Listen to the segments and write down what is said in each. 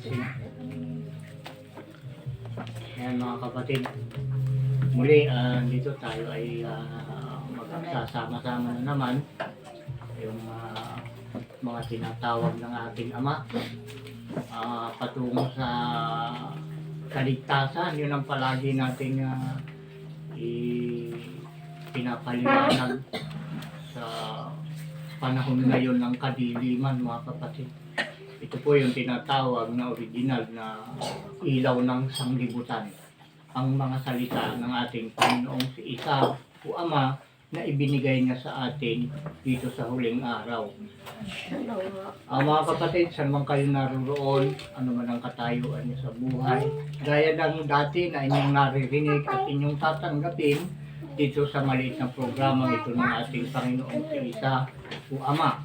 blessing. Ayan mga kapatid, muli dito tayo ay magsasama-sama na naman yung mga tinatawag ng ating Ama patungo sa kaligtasan. Yun ang palagi nating pinapaliwanag sa panahon ngayon ng kadiliman mga kapatid. Ito po yung tinatawag na original na ilaw ng sanglibutan. Ang mga salita ng ating Panginoong si Isa o Ama na ibinigay niya sa atin dito sa huling araw. Mga kapatid, saan man kayo naroon, ano man ang katayuan niyo sa buhay, gaya ng dati na inyong naririnig at inyong tatanggapin dito sa maliit na programa ito ng ating Panginoong si Isa o Ama.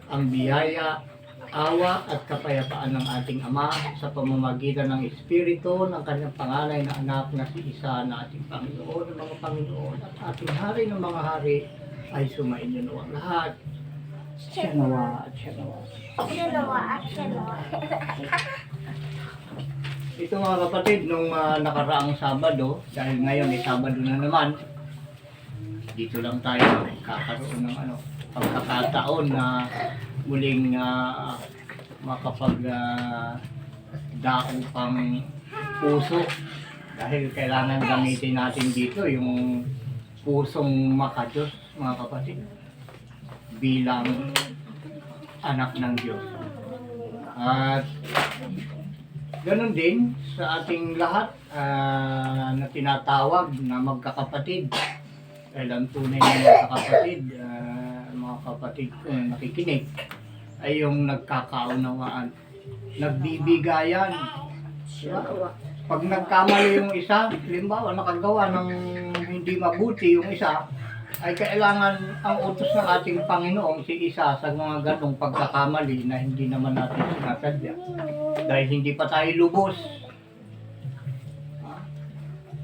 Ang biyaya, awa at kapayapaan ng ating Ama sa pamamagitan ng Espiritu ng kanyang panganay na anak na si Isa na ating Panginoon ng mga Panginoon at ating Hari ng mga Hari ay sumainyo nawang lahat. Siya nawa at siya nawa. Siya nawa at siya nawa. Ito mga kapatid, nung nakaraang Sabado, dahil ngayon ay Sabado na naman, dito lang tayo kakaroon ng pagkakataon na muling makapag-daong pang puso, dahil kailangan gamitin natin dito yung pusong makadiyos mga kapatid bilang anak ng Diyos. At ganun din sa ating lahat na tinatawag na magkakapatid, dahil ang tunay na magkakapatid, mga kapatid ko na nakikinig, ay yung nagkakaunawaan, nagbibigayan. Diba? Pag nagkamali yung isa, halimbawa nakagawa ng hindi mabuti yung isa, ay kailangan ang utos ng ating Panginoong si Isa sa mga ganong pagkakamali na hindi naman natin sinasadya. Dahil hindi pa tayo lubos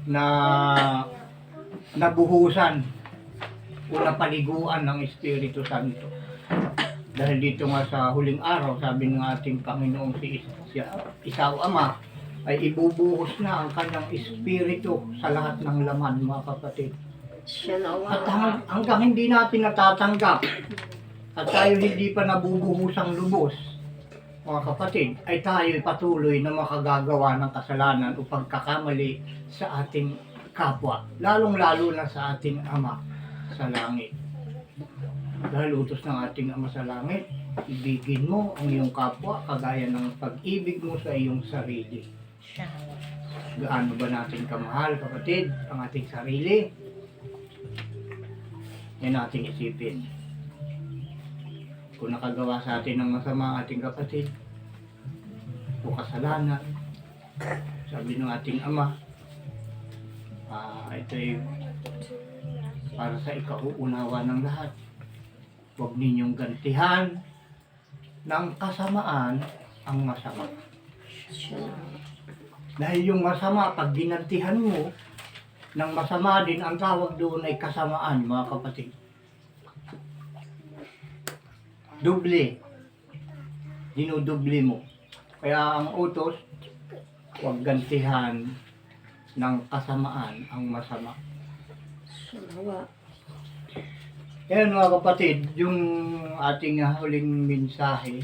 na nabuhusan o napaliguan ng Espiritu Santo. Dahil dito nga sa huling araw, sabi ng ating Panginoong si Isa o Ama, ay ibubuhos na ang kanyang Espiritu sa lahat ng laman mga kapatid. At hanggang hindi natin natatanggap at tayo hindi pa nabubuhusang lubos mga kapatid, ay tayo patuloy na makagagawa ng kasalanan o pagkakamali sa ating kapwa, lalong-lalo na sa ating Ama sa langit. Dahil utos ng ating Ama sa langit, ibigin mo ang iyong kapwa kagaya ng pag-ibig mo sa iyong sarili. Gaano ba natin kamahal, kapatid, ang ating sarili? Yan nating isipin. Kung nakagawa sa atin ng masama ating kapatid o kasalanan, sabi ng ating Ama, ito ay para sa ikauunawa ng lahat. Huwag ninyong gantihan ng kasamaan ang masama. Dahil yung masama, pag ginantihan mo ng masama din, ang tawag doon ay kasamaan mga kapatid. Doble. Dinudoble mo. Kaya ang utos, huwag gantihan ng kasamaan ang masama. Yan mga kapatid, yung ating huling mensahe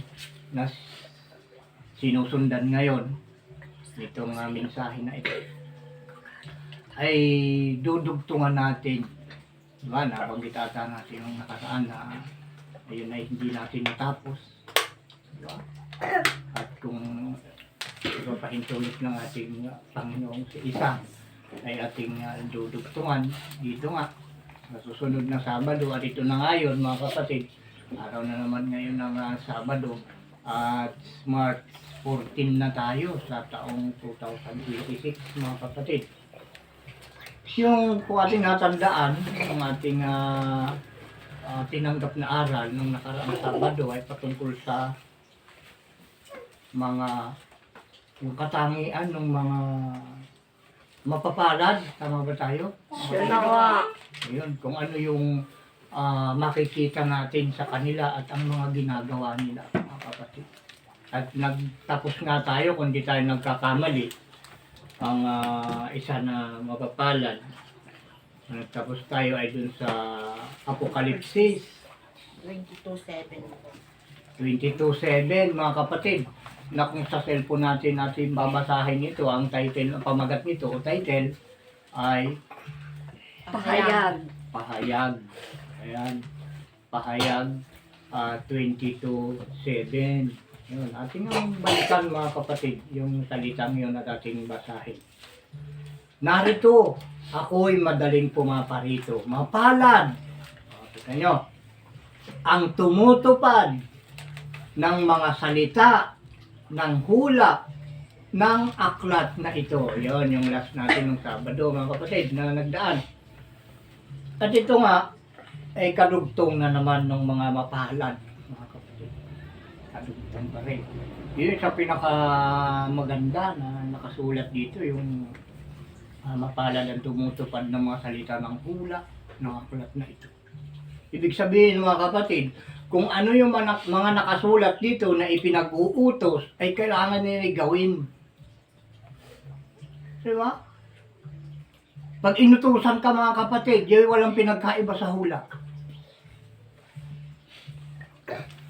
na sinusundan ngayon, itong mensahe na ito, ay dudugtungan natin. Diba? Nabanggit ata natin yung nakaraan na ayun ay hindi natin natapos. Diba? At kung ipapahintulit ng ating Panginoong si Isa, ay ating dudugtungan dito nga sa susunod na Sabado. At ito na ngayon mga kapatid, araw na naman ngayon ng Sabado, at March 14 na tayo sa taong 2026 mga kapatid. Yung kung ating natandaan, ang ating tinanggap na aral nung nakaraang Sabado ay patungkol sa mga yung katangian ng mga mapapalad. Tama ba tayo? Ayun, kung ano yung makikita natin sa kanila at ang mga ginagawa nila mga kapatid. At nagtapos nga tayo kung di tayo nagkakamali. Ang isa na mapapalad. Nagtapos tayo ay dun sa Apokalipsis 22:7. 22:7 mga kapatid. Na kung sa cellphone natin babasahin ito, ang title, ang pamagat nito o title ay Pahayag. Pahayag. Ayan. Pahayag 22:7. Yun, ating ang balikan mga kapatid, yung salitang yun at ating basahin. Narito, ako'y madaling pumaparito. Mapalad. Kita nyo, ang tumutupad ng mga salita ng hula ng aklat na ito. Yun, yung last natin ng Sabado mga kapatid na nagdaan. At ito nga, ay kadugtong na naman ng mga mapalad mga kapatid. Kadugtong pa rin. Yun sa pinakamaganda na nakasulat dito, yung mapalad ang tumutupad ng mga salita ng hula ng aklat na ito. Ibig sabihin mga kapatid, kung ano yung mga nakasulat dito na ipinag-uutos ay kailangan nila gawin. Diba? Pag inutusan ka mga kapatid, yung walang pinagkaiba sa hula.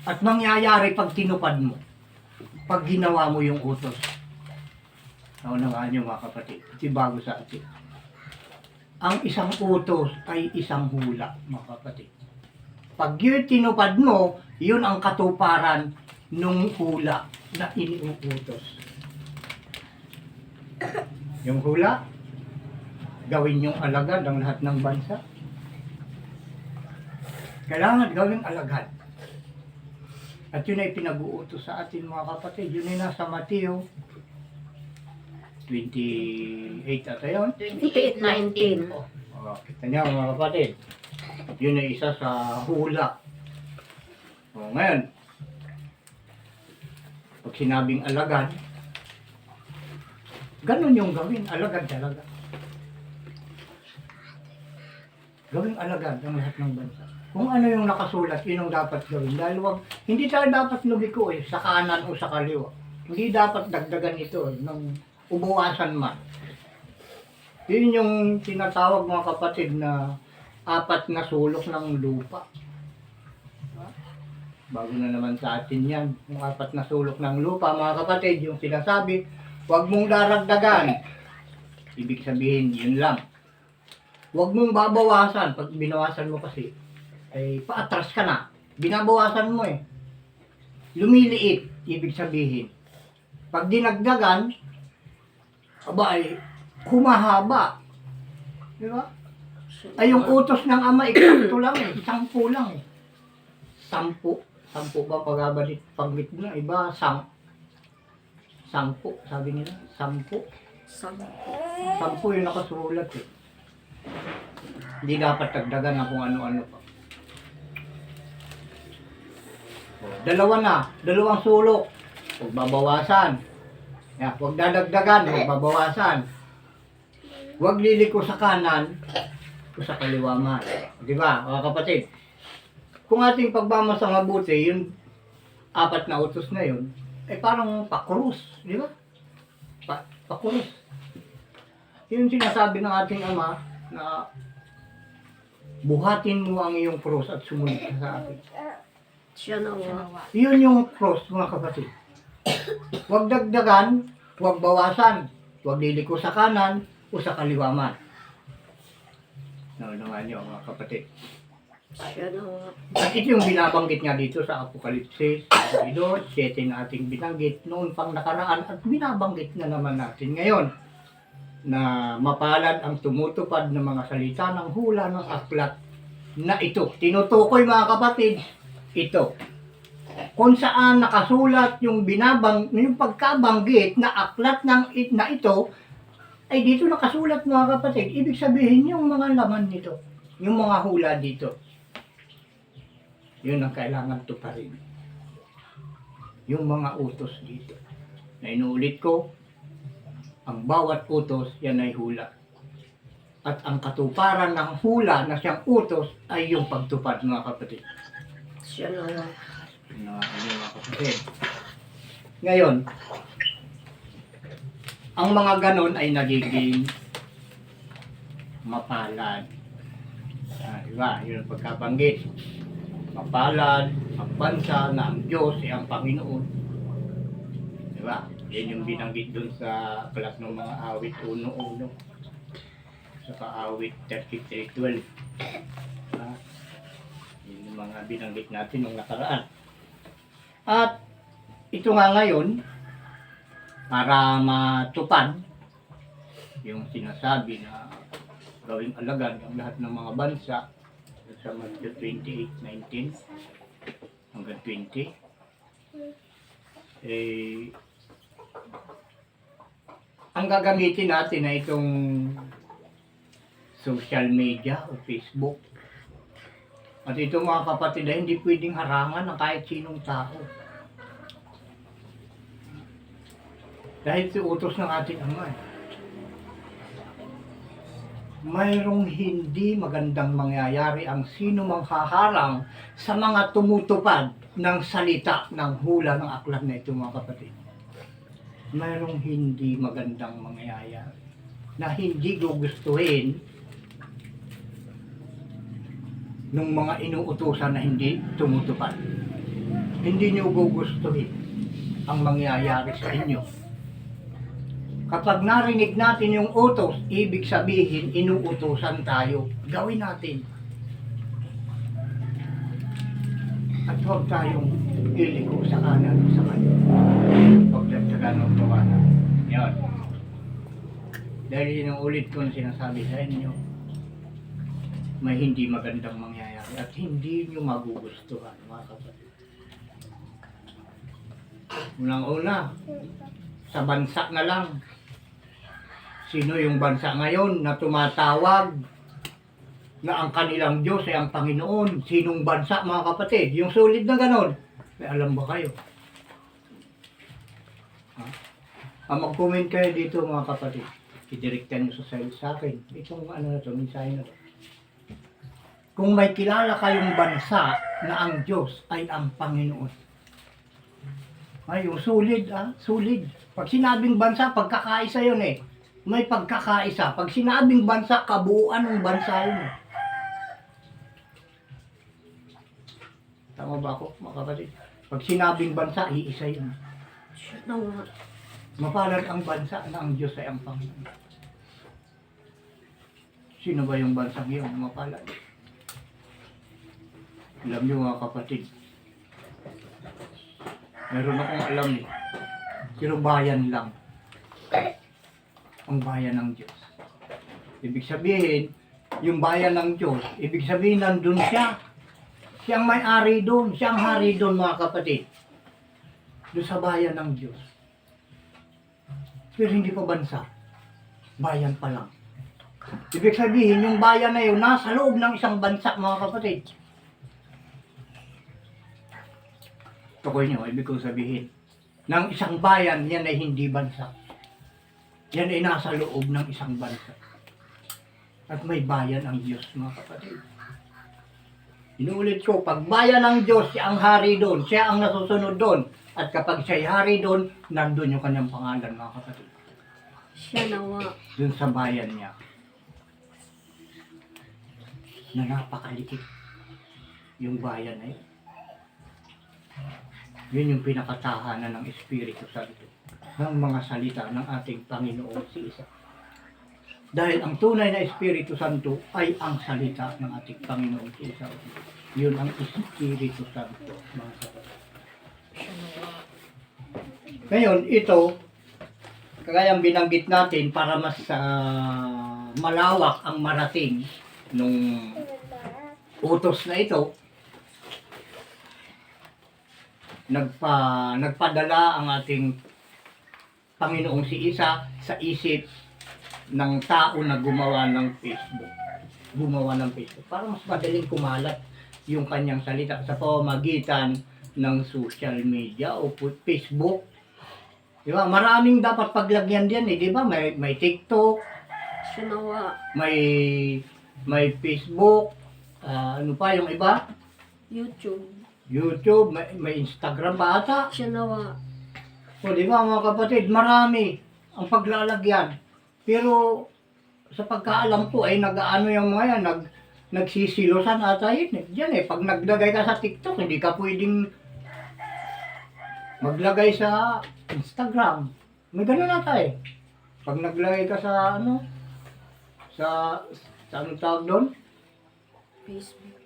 At mangyayari pag tinupad mo, pag ginawa mo yung utos. Naunawaan nyo mga kapatid, ito bago sa atin. Ang isang utos ay isang hula mga kapatid. Pag yun tinupad mo, yun ang katuparan nung hula na iniuutos. Yung hula, gawin yung alagad ang lahat ng bansa. Kailangan gawing alagad. At yun ay pinag-uutos sa atin mga kapatid. Yun ay nasa Mateo 28 ata yun. 28:19. Kita niyo mga kapatid. Yun ay isa sa hula. Ngayon, pag sinabing alagad, ganun yung gawin, alagad talaga. Gawing alagad ang lahat ng bansa. Kung ano yung nakasulat, yun ang dapat gawin. Dahil hindi tayo dapat lumiko sa kanan o sa kaliwa. Hindi dapat dagdagan ito ng ubuwasan man. Yun yung tinatawag mga kapatid na 4 na sulok ng lupa. Bago na naman sa atin yan. Yung 4 na sulok ng lupa, mga kapatid, yung sinasabi, huwag mong daragdagan. Ibig sabihin, yun lang. Huwag mong babawasan. Pag binawasan mo kasi, ay paatras ka na. Binabawasan mo eh. Lumiliit, ibig sabihin. Pag dinagdagan, ay humahaba. Di ba? Ay, yung utos ng ama, eksakto lang eh. 10 lang eh. 10. 10 ba pagbabalit paglit na? Iba, 10. Sabi nila, 10. 10 yung nakasulat eh. Hindi dapat dagdagan na kung ano-ano pa. Dalawa na, 2 sulok. Huwag babawasan. Huwag dadagdagan, huwag babawasan. Huwag liliko sa kanan o sa kaliwa man. Di ba, mga kapatid? Kung ating pagmamasa mabuti, yung 4 na utos na yun, ay parang pakrus, di ba? Pakrus. Yun sinasabi ng ating ama na buhatin mo ang iyong krus at sumunod ka sa akin. Siya nawa. Yun yung cross mga kapatid. Huwag dagdagan, huwag bawasan, huwag liliko sa kanan o sa kaliwa man. Naunawaan niyo mga kapatid. Siya nawa. At ito yung binabanggit nga dito sa Apokalipsis 7 na ating binanggit noon pang nakaraan at binabanggit na naman natin ngayon na mapalad ang tumutupad ng mga salita ng hula ng aklat na ito. Tinutukoy mga kapatid, ito. Kung saan nakasulat yung yung pagkabanggit na aklat na ito, ay dito nakasulat mga kapatid. Ibig sabihin yung mga laman nito, yung mga hula dito. Yun ang kailangan tuparin. Yung mga utos dito. Na inuulit ko, ang bawat utos, yan ay hula. At ang katuparan ng hula na siyang utos ay yung pagtupad mga kapatid. Siya nawa. Mga kapatid. Ngayon, ang mga ganon ay nagiging mapalad. Diba? Yun ang pagkabanggit. Mapalad ang bansa na ang Diyos ay ang Panginoon. Diba? Yan yung binanggit dun sa aklat ng mga awit 1:1. Saka awit 33:12. Diba? Yun yung mga binanggit natin nung nakaraan. At ito nga ngayon, para matupad yung sinasabi na gawing alagad ang lahat ng mga bansa sa Matthew 28:19 hanggang 20, ang gagamitin natin na itong social media o Facebook. At ito mga kapatid ay hindi pwedeng harangan ng kahit sinong tao. Dahil ito utos ng ating Ama. Mayroong hindi magandang mangyayari ang sino mang haharang sa mga tumutupad ng salita ng hula ng aklat na ito mga kapatid. Mayroong hindi magandang mangyayari na hindi gugustuhin ng mga inuutusan na hindi tumutupad. Hindi nyo gugustuhin ang mangyayari sa inyo. Kapag narinig natin yung utos, ibig sabihin, inuutusan tayo. Gawin natin. At huwag tayong iliko sa kanan sa kanya. Huwag dagdagan ng tawanan. Yan. Dahil yun ang ulit ko na sinasabi sa inyo, may hindi magandang mangyayari at hindi nyo magugustuhan, mga kapatid. Unang-una, sa bansa na lang. Sino yung bansa ngayon na tumatawag na ang kanilang Diyos ay ang Panginoon? Sinong bansa mga kapatid? Yung sulit na ganon. May alam ba kayo? Mag-comment kayo dito mga kapatid. I-directan nyo sa akin. Itong ano na to, mensahe na to. Kung may kilala kayong bansa na ang Diyos ay ang Panginoon. Ay, yung sulit sulit. Pag sinabing bansa, pagkakaisa yun eh. May pagkakaisa. Pag sinabing bansa, kabuuan ng bansa yun. Tama ba ako, mga kapatid? Pag sinabing bansa, iisa yun. Siya na nga. Mapalad ang bansa na ang Diyos ay ang Panginoon. Sino ba yung bansang yun? Mapalad. Alam niyo mga kapatid, meron akong alam eh. Pero bayan lang. Ang bayan ng Diyos. Ibig sabihin, yung bayan ng Diyos, ibig sabihin nandun siya. Siyang may-ari doon, siyang hari doon mga kapatid. Doon sa bayan ng Diyos. Pero hindi pa bansa. Bayan pa lang. Ibig sabihin, yung bayan na yun, nasa loob ng isang bansa mga kapatid. Tukoy nyo, ibig kong sabihin, ng isang bayan, yan ay hindi bansa. Yan ay nasa loob ng isang bansa. At may bayan ang Diyos, mga kapatid. Inuulit ko, pag bayan ng Diyos, siya ang hari doon, siya ang nasusunod doon. At kapag siya'y hari doon, nandun yung kanyang pangalan, mga kapatid. Siya na nga. Doon sa bayan niya. Na napakalikit. Yung bayan na yun. Yun yung pinakatahanan ng Espiritu Santo. Ng mga salita ng ating Panginoon si Isa. Dahil ang tunay na Espiritu Santo ay ang salita ng ating Panginoon si Isa. Yun ang Espiritu Santo, mga kapatid. Ngayon, ito, kagayang binanggit natin para mas malawak ang marating nung utos na ito, nagpadala ang ating Panginoong si Isa sa isip ng tao na gumawa ng Facebook. Gumawa ng Facebook. Para mas madaling kumalat yung kanyang salita sa pamamagitan ng social media o Facebook. Di ba? Maraming dapat paglagyan diyan eh. Di ba? May TikTok, Siya na nga. may Facebook, ano pa yung iba? YouTube. YouTube, may Instagram ba ata? Siya na nga. O di ba mga kapatid, marami ang paglalagyan. Pero sa pagkaalam ko ay nag-ano yung mga yan, nagsisilosan ata yun eh. Diyan eh, pag naglagay ka sa TikTok, hindi ka pwedeng maglagay sa Instagram. May ganun ata eh. Pag naglagay ka sa ano, sa anong tawag doon? Facebook.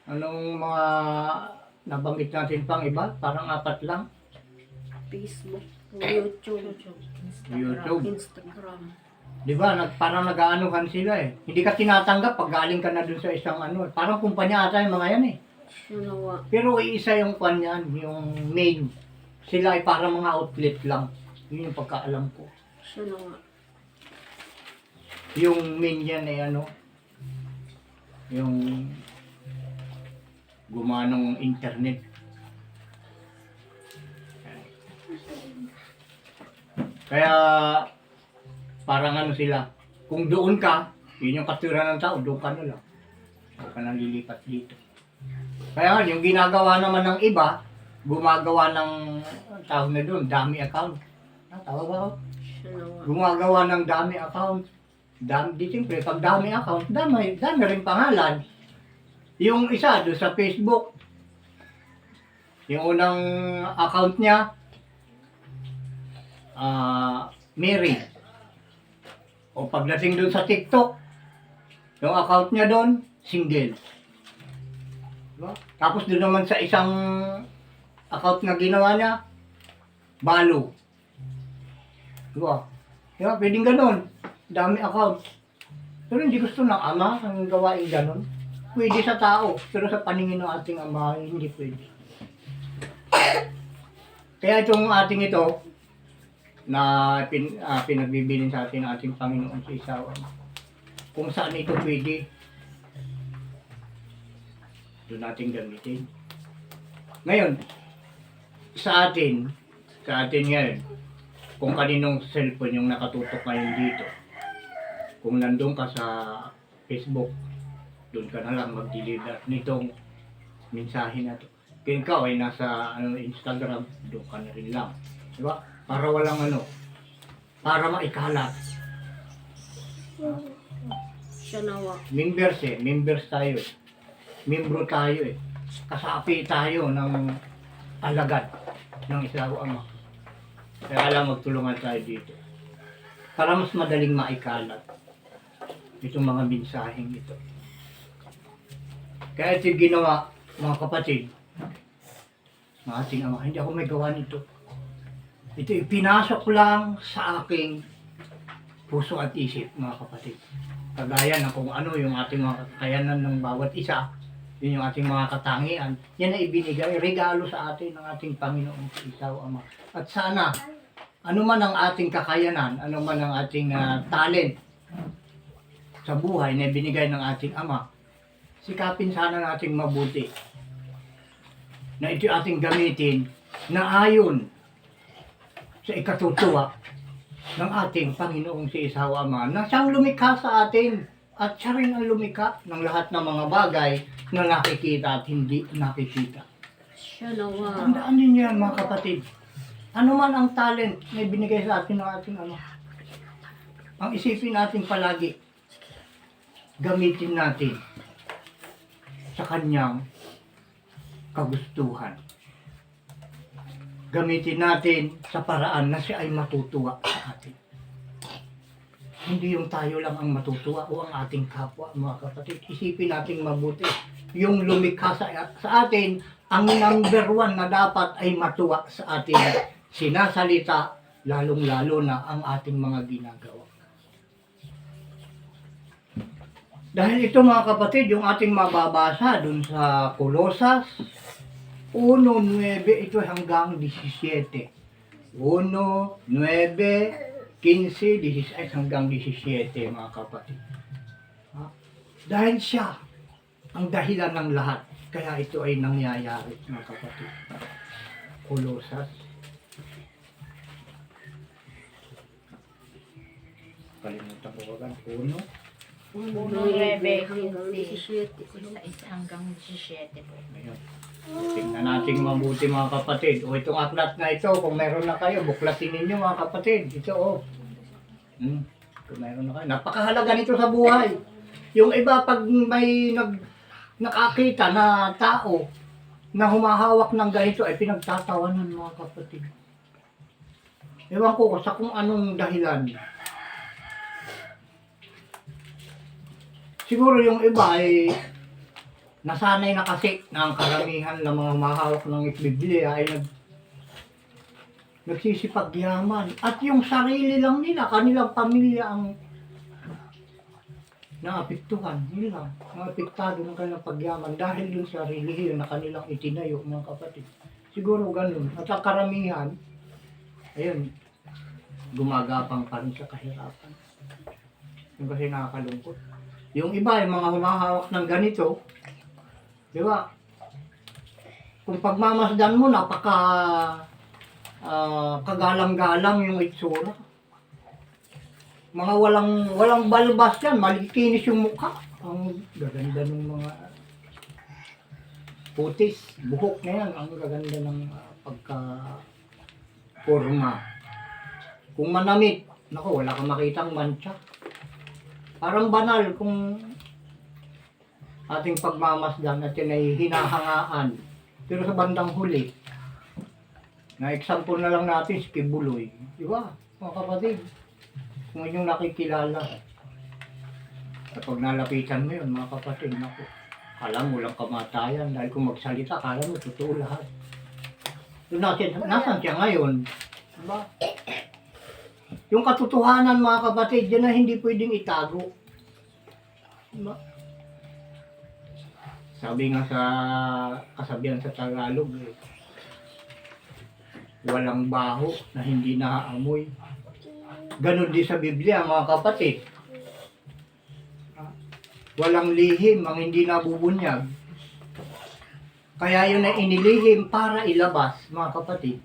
Anong mga nabanggit natin pang iba? Parang 4 lang. Facebook. YouTube. YouTube. Instagram. Di ba? Parang nag-aanuhan sila eh. Hindi ka tinatanggap pag galing ka na dun sa isang ano. Parang kumpanya ata yung mga yan eh. Siya nawa. Pero iisa yung kanyan, yung main. Sila ay parang mga outlet lang. Yun yung pagkaalam ko. Siya nawa. Yung main yan ay ano, yung gumanong internet. Kaya parang ano sila, kung doon ka, yun yung katira ng tao, doon ka na lang. Huwag ka nang lilipat dito. Kaya nga, yung ginagawa naman ng iba, gumagawa ng tawag na doon, dummy account. Tawag ba ako? Siya nawa. Gumagawa ng dummy account. Di siyempre, pag dummy account, dami rin pangalan. Yung isa doon sa Facebook, yung unang account niya, Mary. O pagdating doon sa TikTok, yung account niya doon, single. Diba? Tapos doon naman sa isang account na ginawa niya, balo. Diba? Diba? Pwedeng ganun. Dami account. Pero hindi gusto ng ama ang gawain ganun. Pwede sa tao, pero sa paningin ng ating ama, hindi pwede. Kaya itong ating ito, na pinagbibilin sa atin ng ating Panginoon sa isawa. Kung saan ito pwede, doon natin gamitin. Ngayon, sa atin ngayon, kung kaninong cellphone yung nakatutok ngayon dito, kung nandun ka sa Facebook, doon ka na lang mag-deliver nitong mensahe na to. Kung ikaw ay nasa Instagram, doon ka na rin lang. Diba? Para walang para maikalat. Siya nawa. Members tayo eh. Membro tayo eh. Kasapi tayo ng alagad ng isaw ama. Kaya lang magtulungan tayo dito. Para mas madaling maikalat itong mga mensaheng ito. Kaya ito ginawa, mga kapatid, ng ating ama. Hindi ako may gawa nito. Ito ipinasok lang sa aking puso at isip, mga kapatid. Kagaya ng kung ano yung ating mga kakayanan ng bawat isa, yun yung ating mga katangian, yan ay ibinigay, regalo sa atin ng ating Panginoong Isaw Ama. At sana, ano man ang ating kakayanan, ano man ang ating talent sa buhay na ibinigay ng ating Ama, sikapin sana nating mabuti na ito ating gamitin na ayon sa ikatutuwa ng ating Panginoong si Isaw Ama na siyang lumikha sa atin at siya rin ang lumikha ng lahat ng mga bagay na nakikita at hindi nakikita. Siya nawa. Tandaan ninyo yan, mga kapatid. Ano man ang talent na ibinigay sa atin ng ating Ama, ang isipin natin palagi, gamitin natin sa kanyang kagustuhan. Gamitin natin sa paraan na siya ay matutuwa sa atin. Hindi yung tayo lang ang matutuwa o ang ating kapwa, mga kapatid. Isipin natin mabuti. Yung lumikha sa atin, ang number 1 na dapat ay matuwa sa ating sinasalita, lalong-lalo na ang ating mga ginagawa. Dahil ito, mga kapatid, yung ating mababasa dun sa Kolosas 1:9, ito hanggang 17. 1, 9, 15, 16 hanggang 17, mga kapatid. Dahil siya ang dahilan ng lahat, kaya ito ay nangyayari, mga kapatid. Kolosas. Kalimutan ko agad. 1. 1, 9, hanggang 15, 17. 16 hanggang 17 po. Ayun. Tingnan natin mabuti mga kapatid. O itong aklat na ito, kung meron na kayo, buklatin ninyo mga kapatid. Ito kung meron na kayo. Napakahalaga nito sa buhay. Yung iba pag may nakakita na tao na humahawak ng ganito ay pinagtatawanan mga kapatid. Ewan ko sa kung anong dahilan. Siguro yung iba ay nasanay na kasi na ang karamihan ng mga mahawak ng Biblia ay nagsisipagyaman. At yung sarili lang nila, kanilang pamilya ang naapektuhan. Yun lang, naapektado ng kanilang pagyaman dahil yung sa relihiyon na kanilang itinayo mga kapatid. Siguro ganun. At ang karamihan, ayun, gumagapang pa rin sa kahirapan. Yung kasi nakakalungkot. Yung iba, yung mga humahawak ng ganito, di ba? Kung pagmamasdan mo, napaka kagalang-galang yung itsura. Mga walang balbas yan, malikinis yung mukha. Ang gaganda ng mga putis, buhok na yan, ang gaganda ng pagka-forma. Kung manamit, naku, wala kang makitang mancha. Parang banal kung ating pagmamasdan at yun ay hinahangaan. Pero sa bandang huli, na-example na lang natin si Kibuloy. Di ba, mga kapatid? Kung inyong nakikilala. At pag nalapitan mo yun, mga kapatid, naku, alam mo lang kamatayan dahil kung magsalita, kala mo totoo lahat. So, nasan siya ngayon? Diba? Yung katotohanan mga kapatid, yan na hindi pwedeng itago. Diba? Sabi nga sa kasabihan sa Tagalog, walang baho na hindi naaamoy. Ganon din sa Biblia mga kapatid. Walang lihim ang hindi nabubunyag. Kaya yun ay inilihim para ilabas mga kapatid.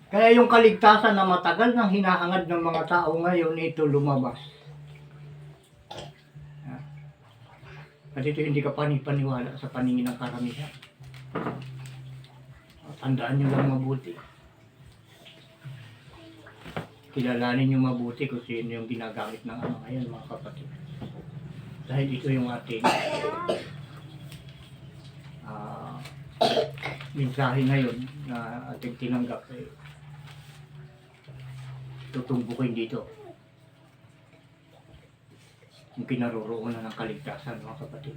Kaya yung kaligtasan na matagal nang hinahangad ng mga tao ngayon, ito lumabas. At ito hindi ka panipaniwala sa paningin ng karamihan. Tandaan nyo lang mabuti. Kilalanin nyo mabuti kung sino yung ginagamit ng ano ngayon mga kapatid. Dahil ito yung ating mensahe ngayon na ating tinanggap ay tutumbukin dito yung kinaroroonan ng kaligtasan mga kapatid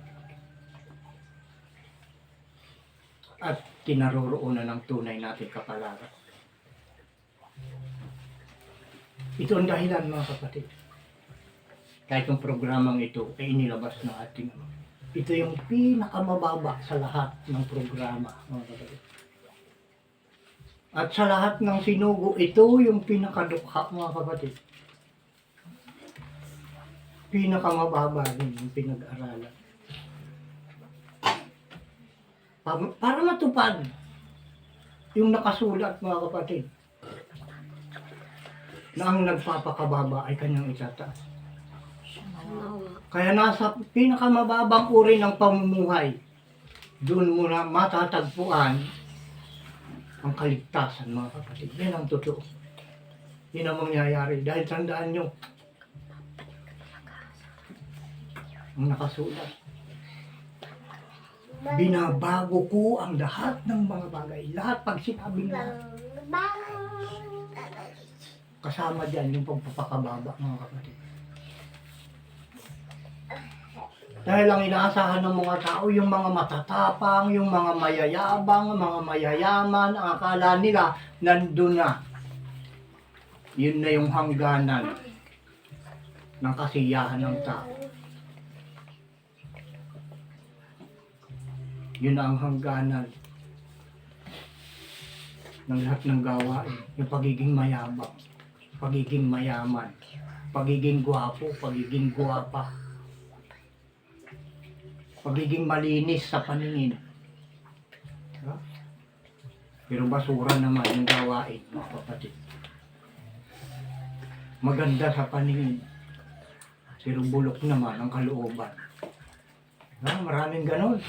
at kinaroroonan ng tunay nating kapalaran. Ito ang dahilan mga kapatid, kahit yung programang ito ay inilabas ng ating ito yung pinakamababa sa lahat ng programa mga kapatid. At sa lahat ng sinugo, ito yung pinakadukha mga kapatid. Pinakamababa din yung pinag-aralan. Para matupad yung nakasulat mga kapatid na ang nagpapakababa ay kanyang itataas. Kaya nasa pinakamababang uri ng pamumuhay, doon mo na matatagpuan ang kaligtasan mga kapatid. Yan ang totoo. Yan ang mangyayari. Dahil tandaan nyo, ang nakasulat, binabago ko ang lahat ng mga bagay. Lahat pag sinabing lahat. Kasama dyan yung pagpapakababa mga kapatid. Dahil ang inaasahan ng mga tao, yung mga matatapang, yung mga mayayabang, mga mayayaman, ang akala nila, nandun na. Yun na yung hangganan ng kasiyahan ng tao. Yun na ang hangganan ng lahat ng gawain. Yung pagiging mayabang, pagiging mayaman, pagiging gwapo, pagiging gwapa. Pagiging malinis sa paningin. Diba? Pero basura naman yung gawain, mga kapatid. Maganda sa paningin. Pero bulok naman ang kalooban. Diba? Maraming ganon.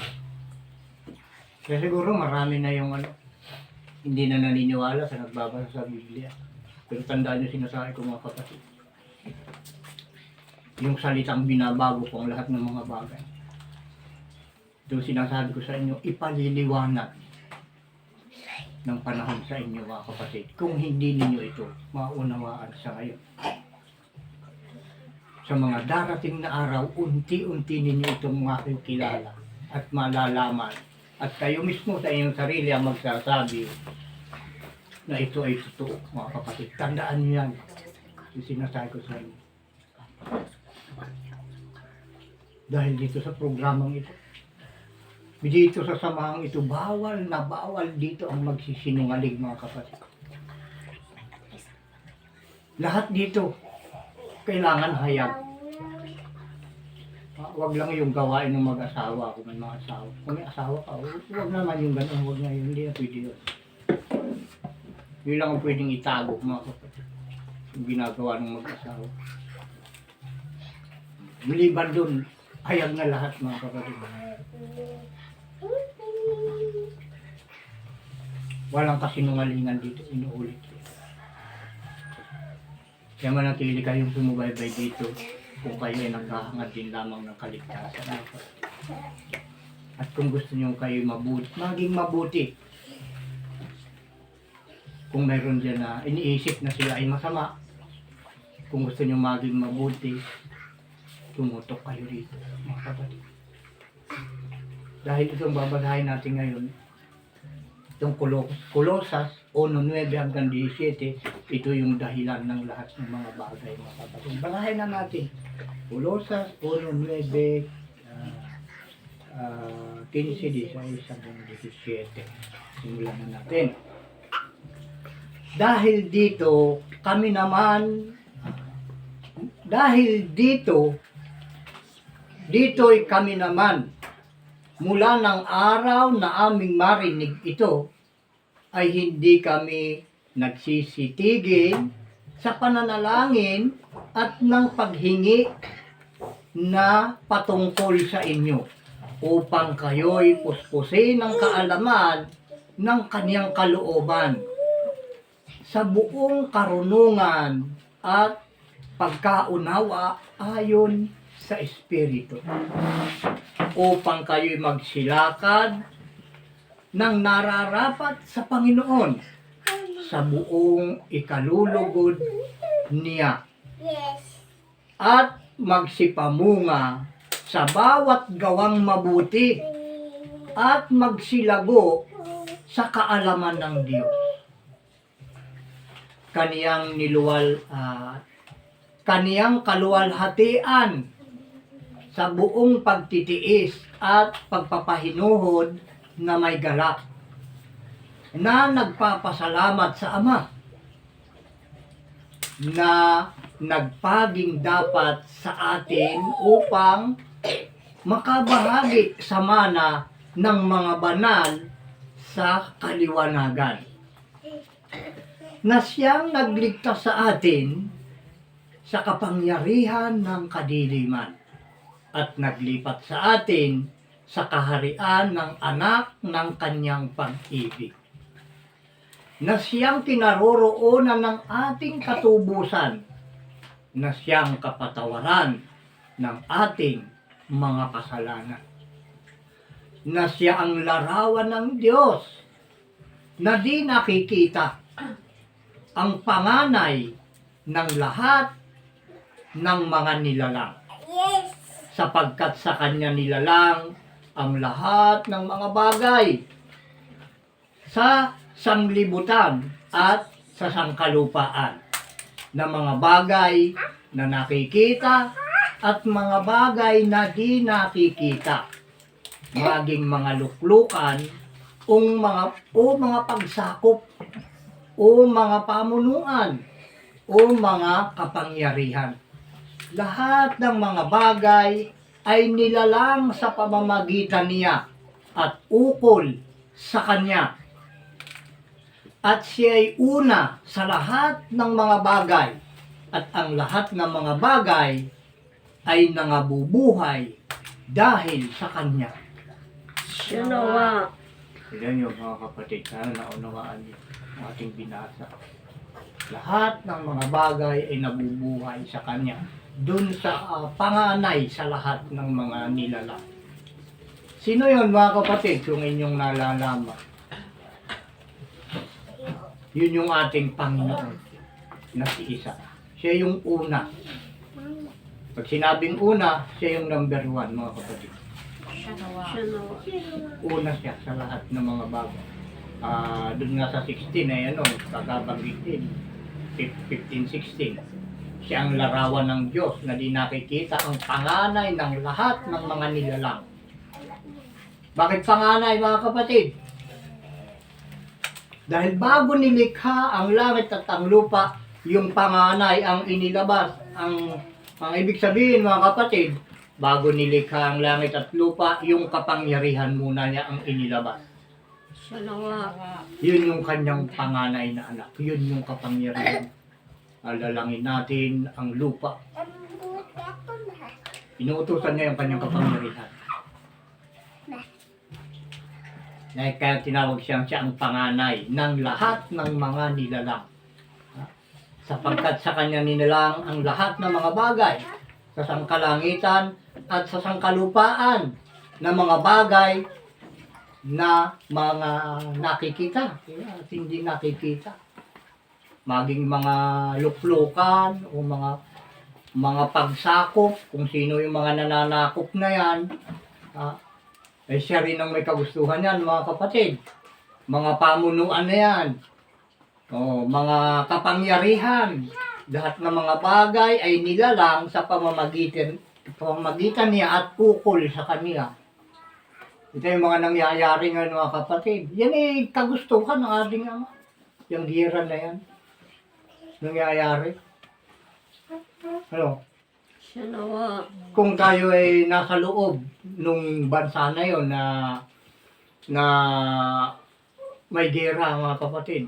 Kaya siguro marami na yung hindi na naniniwala sa nagbabasa sa Biblia. Pero tandaan nyo sinasabi ko mga kapatid. Yung salitang binabago po ang lahat ng mga bagay. Ito sinasabi ko sa inyo, ipaliliwanag ng panahon sa inyo mga kapatid. Kung hindi ninyo ito maunawaan sa ngayon. Sa mga darating na araw, unti-unti ninyo itong makikilala at malalaman. At kayo mismo sa inyong sarili ang magsasabi na ito ay totoo mga kapatid. Tandaan niyo yan. Yung sinasabi ko sa inyo. Dahil dito sa programang ito, dito sa samahang ito, bawal na bawal dito ang magsisinungaling mga kapatid. Lahat dito, kailangan hayag. Huwag lang yung gawain ng mag-asawa kung may mga asawa. Kung may asawa ka, huwag naman yung gano'n, huwag na yun, hindi na pwede yun. Yun lang ang pwedeng itago mga kapatid. Yung ginagawa ng mag-asawa. Maliban dun, hayag na lahat mga kapatid. Walang kasinungalingan dito, inuulit ko. Kaya manatili kayong sumubaybay dito kung kayo ay naghahangad din lamang ng kaligtasan. At kung gusto nyo kayo mabuti, maging mabuti. Kung mayroon dyan na iniisip na sila ay masama, kung gusto nyo maging mabuti, tumutok kayo dito, mga kapatid. Dahil itong babasahin natin ngayon, itong Kolosas 1:9 hanggang 17, ito yung dahilan ng lahat ng mga bagay, mga kapatid. Basahin na natin. Kolosas 1:9, 15, 16 hanggang 17. Simulan na natin. Dahil dito dito'y kami naman, mula ng araw na aming marinig ito, ay hindi kami nagsisitigil sa pananalangin at ng paghingi na patungkol sa inyo, upang kayo'y puspusin ng kaalaman ng kaniyang kalooban sa buong karunungan at pagkaunawa ayon sa Espiritu, upang kayo'y magsilakad ng nararapat sa Panginoon sa buong ikalulugod niya, Yes. at magsipamunga sa bawat gawang mabuti at magsilago sa kaalaman ng Diyos. Kaniyang kaluwalhatian sa buong pagtitiis at pagpapahinuhod na may galak, na nagpapasalamat sa Ama na nagpaging dapat sa atin upang makabahagi sa mana ng mga banal sa kaliwanagan, na siyang nagligtas sa atin sa kapangyarihan ng kadiliman at naglipat sa atin sa kaharian ng anak ng kanyang pag-ibig, na siyang kinaroroonan ng ating katubusan, na siyang kapatawaran ng ating mga kasalanan, na siya ang larawan ng Diyos na di nakikita, ang panganay ng lahat ng mga nilalang, Yes. sapagkat sa kanya nilalang ang lahat ng mga bagay sa sanglibutan at sa sangkalupaan, na mga bagay na nakikita at mga bagay na di nakikita, maging mga luklukan o mga pagsakop o mga pamunuan o mga kapangyarihan. Lahat ng mga bagay ay nilalang sa pamamagitan niya at ukol sa kanya. At siya ay una sa lahat ng mga bagay, at ang lahat ng mga bagay ay nangabubuhay dahil sa kanya. Siya nawa. Yan yung mga kapatid, sana naunawaan niyo ang ating binasa. Lahat ng mga bagay ay nabubuhay sa Kanya. Dun sa panganay sa lahat ng mga nilalang. Sino yon mga kapatid kung inyong nalalaman? Yun yung ating Panginoon na si Isa. Siya yung una. Pag sinabing una, siya yung number 1 mga kapatid. Siya nawa. Siya nawa. Una siya sa lahat ng mga bagay. Doon nga sa 16 ay kagabanggitin. 15-16. Siya ang larawan ng Diyos na di nakikita ang panganay ng lahat ng mga nilalang. Bakit panganay mga kapatid? Dahil bago nilikha ang langit at ang lupa, yung panganay ang inilabas. Ang ibig sabihin mga kapatid, bago nilikha ang langit at lupa, yung kapangyarihan muna niya ang inilabas. Siya nawa. Yun yung kanyang panganay na anak. Yun yung kapangyarihan. Alalangin natin ang lupa. Inuutusan niya yung kanyang kapangyarihan. Kaya tinawag siya ang panganay ng lahat ng mga nilalang. Sapagkat sa kanya nilalang ang lahat ng mga bagay sa sangkalangitan at sa sangkalupaan na mga bagay na mga nakikita at hindi nakikita. Maging mga luklukan o mga pagsakop, kung sino yung mga nananakop na yan, ay siya rin ang may kagustuhan yan mga kapatid. Mga pamunuan na yan, o mga kapangyarihan, lahat ng mga bagay ay nilalang sa pamamagitan niya at ukol sa kanya. Ito yung mga nangyayari ngayon mga kapatid. Yan ay kagustuhan ng ating Ama. Yung gira na yan. Nangyayari. Ano? Siya nawa. Kung tayo ay nasa loob nung bansa na yon na may gera mga kapatid,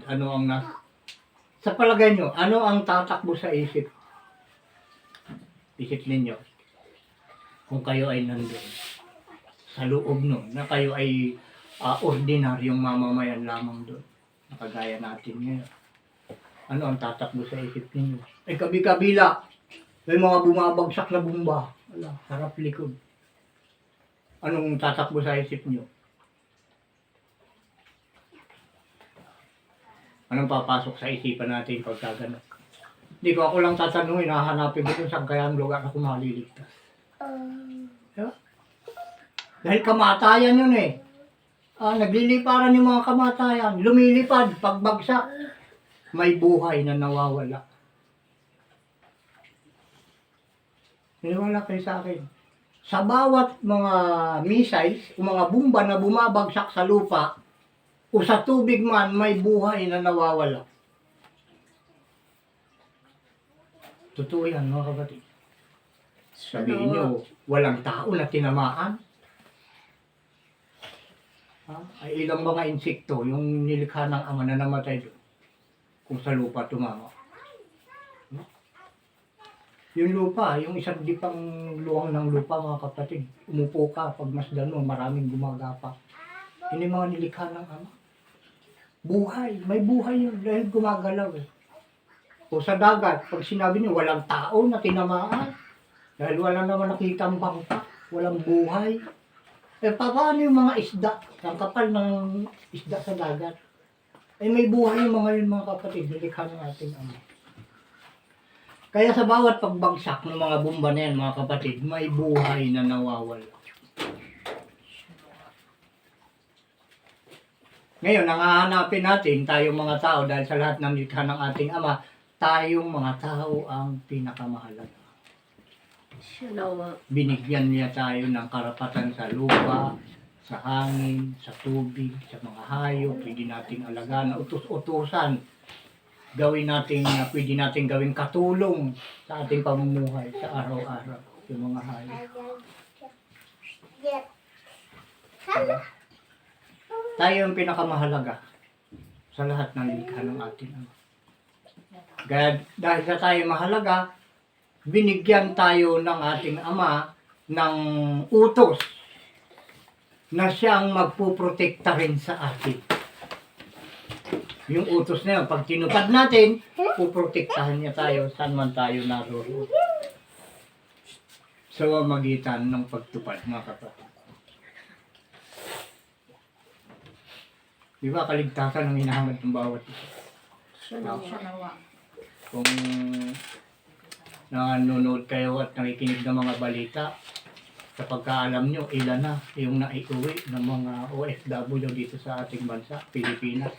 sa palagay nyo, ano ang tatakbo sa isip ninyo kung kayo ay nandun sa loob nun, na kayo ay ordinaryong mamamayan lamang doon, nakagaya natin ngayon? Ano ang tatakbo sa isip ninyo? Ay kabi-kabila, may mga bumabagsak na bomba. Wala, harap likod. Anong tatakbo sa isip nyo? Anong papasok sa isipan natin pagka gano'n? Hindi ko ako lang tatanungin, hahanapin ko kung saan kaya ang lugar ako maliligtas. Diba? Dahil kamatayan yun eh. Nagliliparan yung mga kamatayan. Lumilipad, pagbagsak. May buhay na nawawala. Niniwala kayo sa akin. Sa bawat mga missiles, o mga bomba na bumabagsak sa lupa, o sa tubig man, may buhay na nawawala. Totoo yan mga kapatid. Sabihin nyo, walang tao na tinamaan. Ay ilang mga insekto yung nilikha ng Ama na namatay doon kung sa lupa tumama. Yung lupa, yung isang dipang luwang ng lupa mga kapatid, umupo ka, pag masdan mo, maraming gumagapa. Yun yung mga nilikha ng Ama. Buhay, may buhay yun dahil gumagalaw eh. O sa dagat, pag sinabi niyo walang tao na tinamaan, dahil wala naman nakitang bangka, walang buhay. Eh paano yung mga isda, ang kapal ng isda sa dagat? Eh may buhay yung mga yun mga kapatid, nilikha ng ating Ama. Kaya sa bawat pagbagsak ng mga bomba na yan mga kapatid, may buhay na nawawala. Ngayon, nangahanapin natin tayong mga tao dahil sa lahat ng likha ng ating Ama, tayong mga tao ang pinakamahalaga. Siya nawa. Binigyan niya tayo ng karapatan sa lupa, sa hangin, sa tubig, sa mga hayop, pwede nating alagaan, utos-utusan. Gawin natin, pwede natin gawing katulong sa ating pamumuhay sa araw-araw, yung mga hayop. Tayo ang pinakamahalaga sa lahat ng likha ng ating Ama. Dahil sa tayo mahalaga, binigyan tayo ng ating Ama ng utos na siyang magpuprotekta rin sa atin. Yung utos na yun, pag tinupad natin, puprotektahan niya tayo saan man tayo naroon. Sa magitan ng pagtupad, mga kapatid. Di ba kaligtasan ang hinahangad ng bawat isa? Siya nawa. Siya nawa. Kung nanonood kayo at nakikinig ng mga balita, kapag kaalam nyo, ilan na yung naiuwi ng mga OFW dito sa ating bansa, Pilipinas.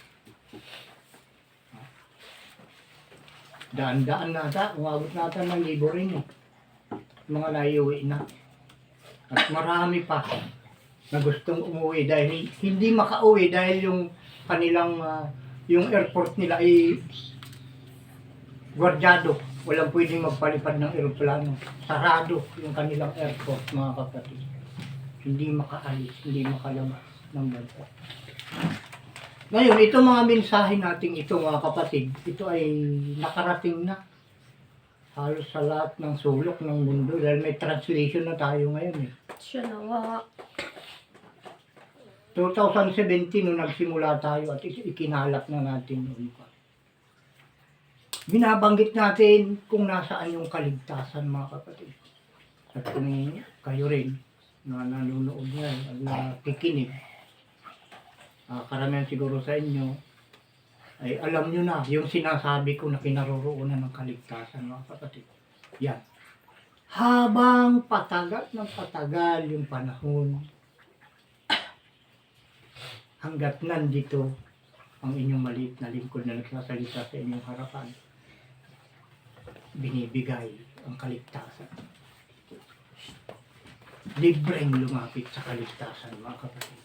Daan-daan nata, umabot nata ng libo rin eh. Mga naiuwi na. At marami pa na gustong umuwi dahil hindi makauwi dahil yung kanilang yung airport nila ay gwardyado. Walang pwedeng magpalipad ng eroplano. Sarado yung kanilang airport, mga kapatid. Hindi makaalis, hindi makalabas ng bansa. Ngayon, ito mga mensahe natin ito, mga kapatid, ito ay nakarating na halos sa lahat ng sulok ng mundo dahil may translation na tayo ngayon eh. Siya nawa. 2017 nung nagsimula tayo at ikinalap na natin yun. Binabanggit natin kung nasaan yung kaligtasan, mga kapatid. At kung kayo rin na nanonood ngayon at nakikinig, karamihan siguro sa inyo ay alam nyo na yung sinasabi ko na kinaroroonan ng kaligtasan, mga kapatid. Yan. Habang patagal ng patagal yung panahon, hanggat nandito ang inyong maliit na lingkod na nagsasalita sa inyong harapan, binibigay ang kaligtasan. Libreng lumapit sa kaligtasan, mga kapatid.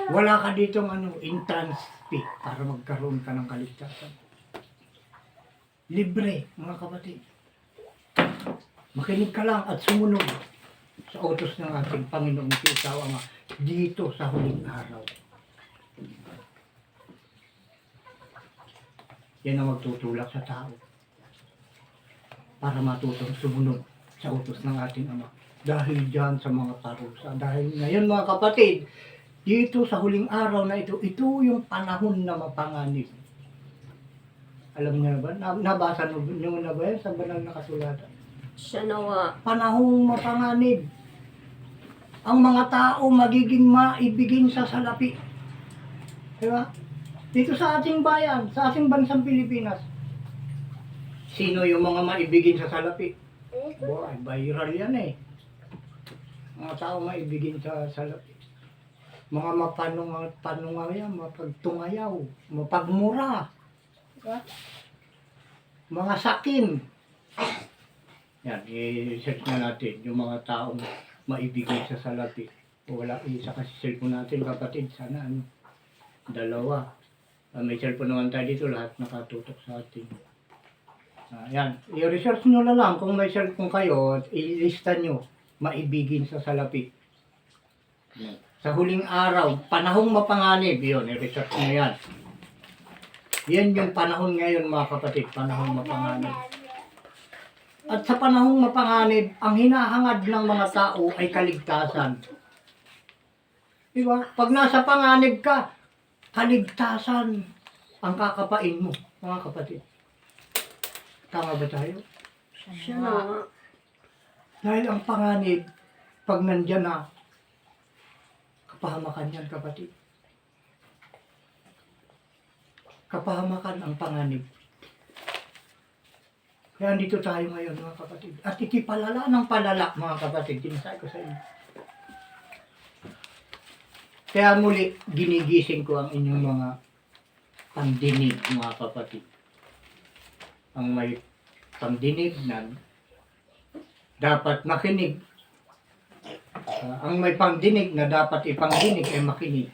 Wala ka ditong entrance fee para magkaroon ka ng kaligtasan. Libre, mga kapatid. Makinig ka lang at sumunod sa utos ng ating Panginoong Diyos Ama dito sa huling araw. Yan ang magtutulak sa tao para matutong sumunod sa utos ng ating Ama. Dahil dyan sa mga parusa. Dahil ngayon, mga kapatid, dito sa huling araw na ito, ito yung panahon na mapanganib. Alam niyo na ba? Nabasa niyo na ba yan sa banal na kasulatan? Siya nawa. Panahong mapanganib. Ang mga tao magiging maibigin sa salapi. Diba? Dito sa ating bayan, sa ating bansang Pilipinas. Sino yung mga maibigin sa salapi? Boy, viral yan eh. Mga tao maibigin sa salapi. Mga mapanungayaw, mapagtungayaw, mapagmura. Diba? Mga sakin. Yan, i-search na natin yung mga taong maibigay sa salapi. O wala, isa kasi cellphone natin, kapatid. Sana dalawa. May cellphone naman tayo dito, lahat nakatutok sa atin. Yan, i-research nyo na lang kung may cellphone kayo at ilista nyo, maibigin sa salapi. Yan. Sa huling araw, panahong mapanganib, yun, i-research nyo yan. Yan yung panahon ngayon, mga kapatid, panahong mapanganib. At sa panahong mapanganib, ang hinahangad ng mga tao ay kaligtasan. Diba? Pag nasa panganib ka, kaligtasan ang kakapain mo, mga kapatid. Tama ba tayo? Siya nawa. Dahil ang panganib, pag nandyan na, kapahamakan yan, kapatid. Kapahamakan ang panganib. Kaya dito tayo ngayon, mga kapatid. At ikipalala ng palala, mga kapatid. Tinasabi ko sa inyo. Kaya muli, ginigising ko ang inyong mga pandinig, mga kapatid. Ang may pandinig na dapat makinig. Ang may pangdinig na dapat ipangdinig ay makinig.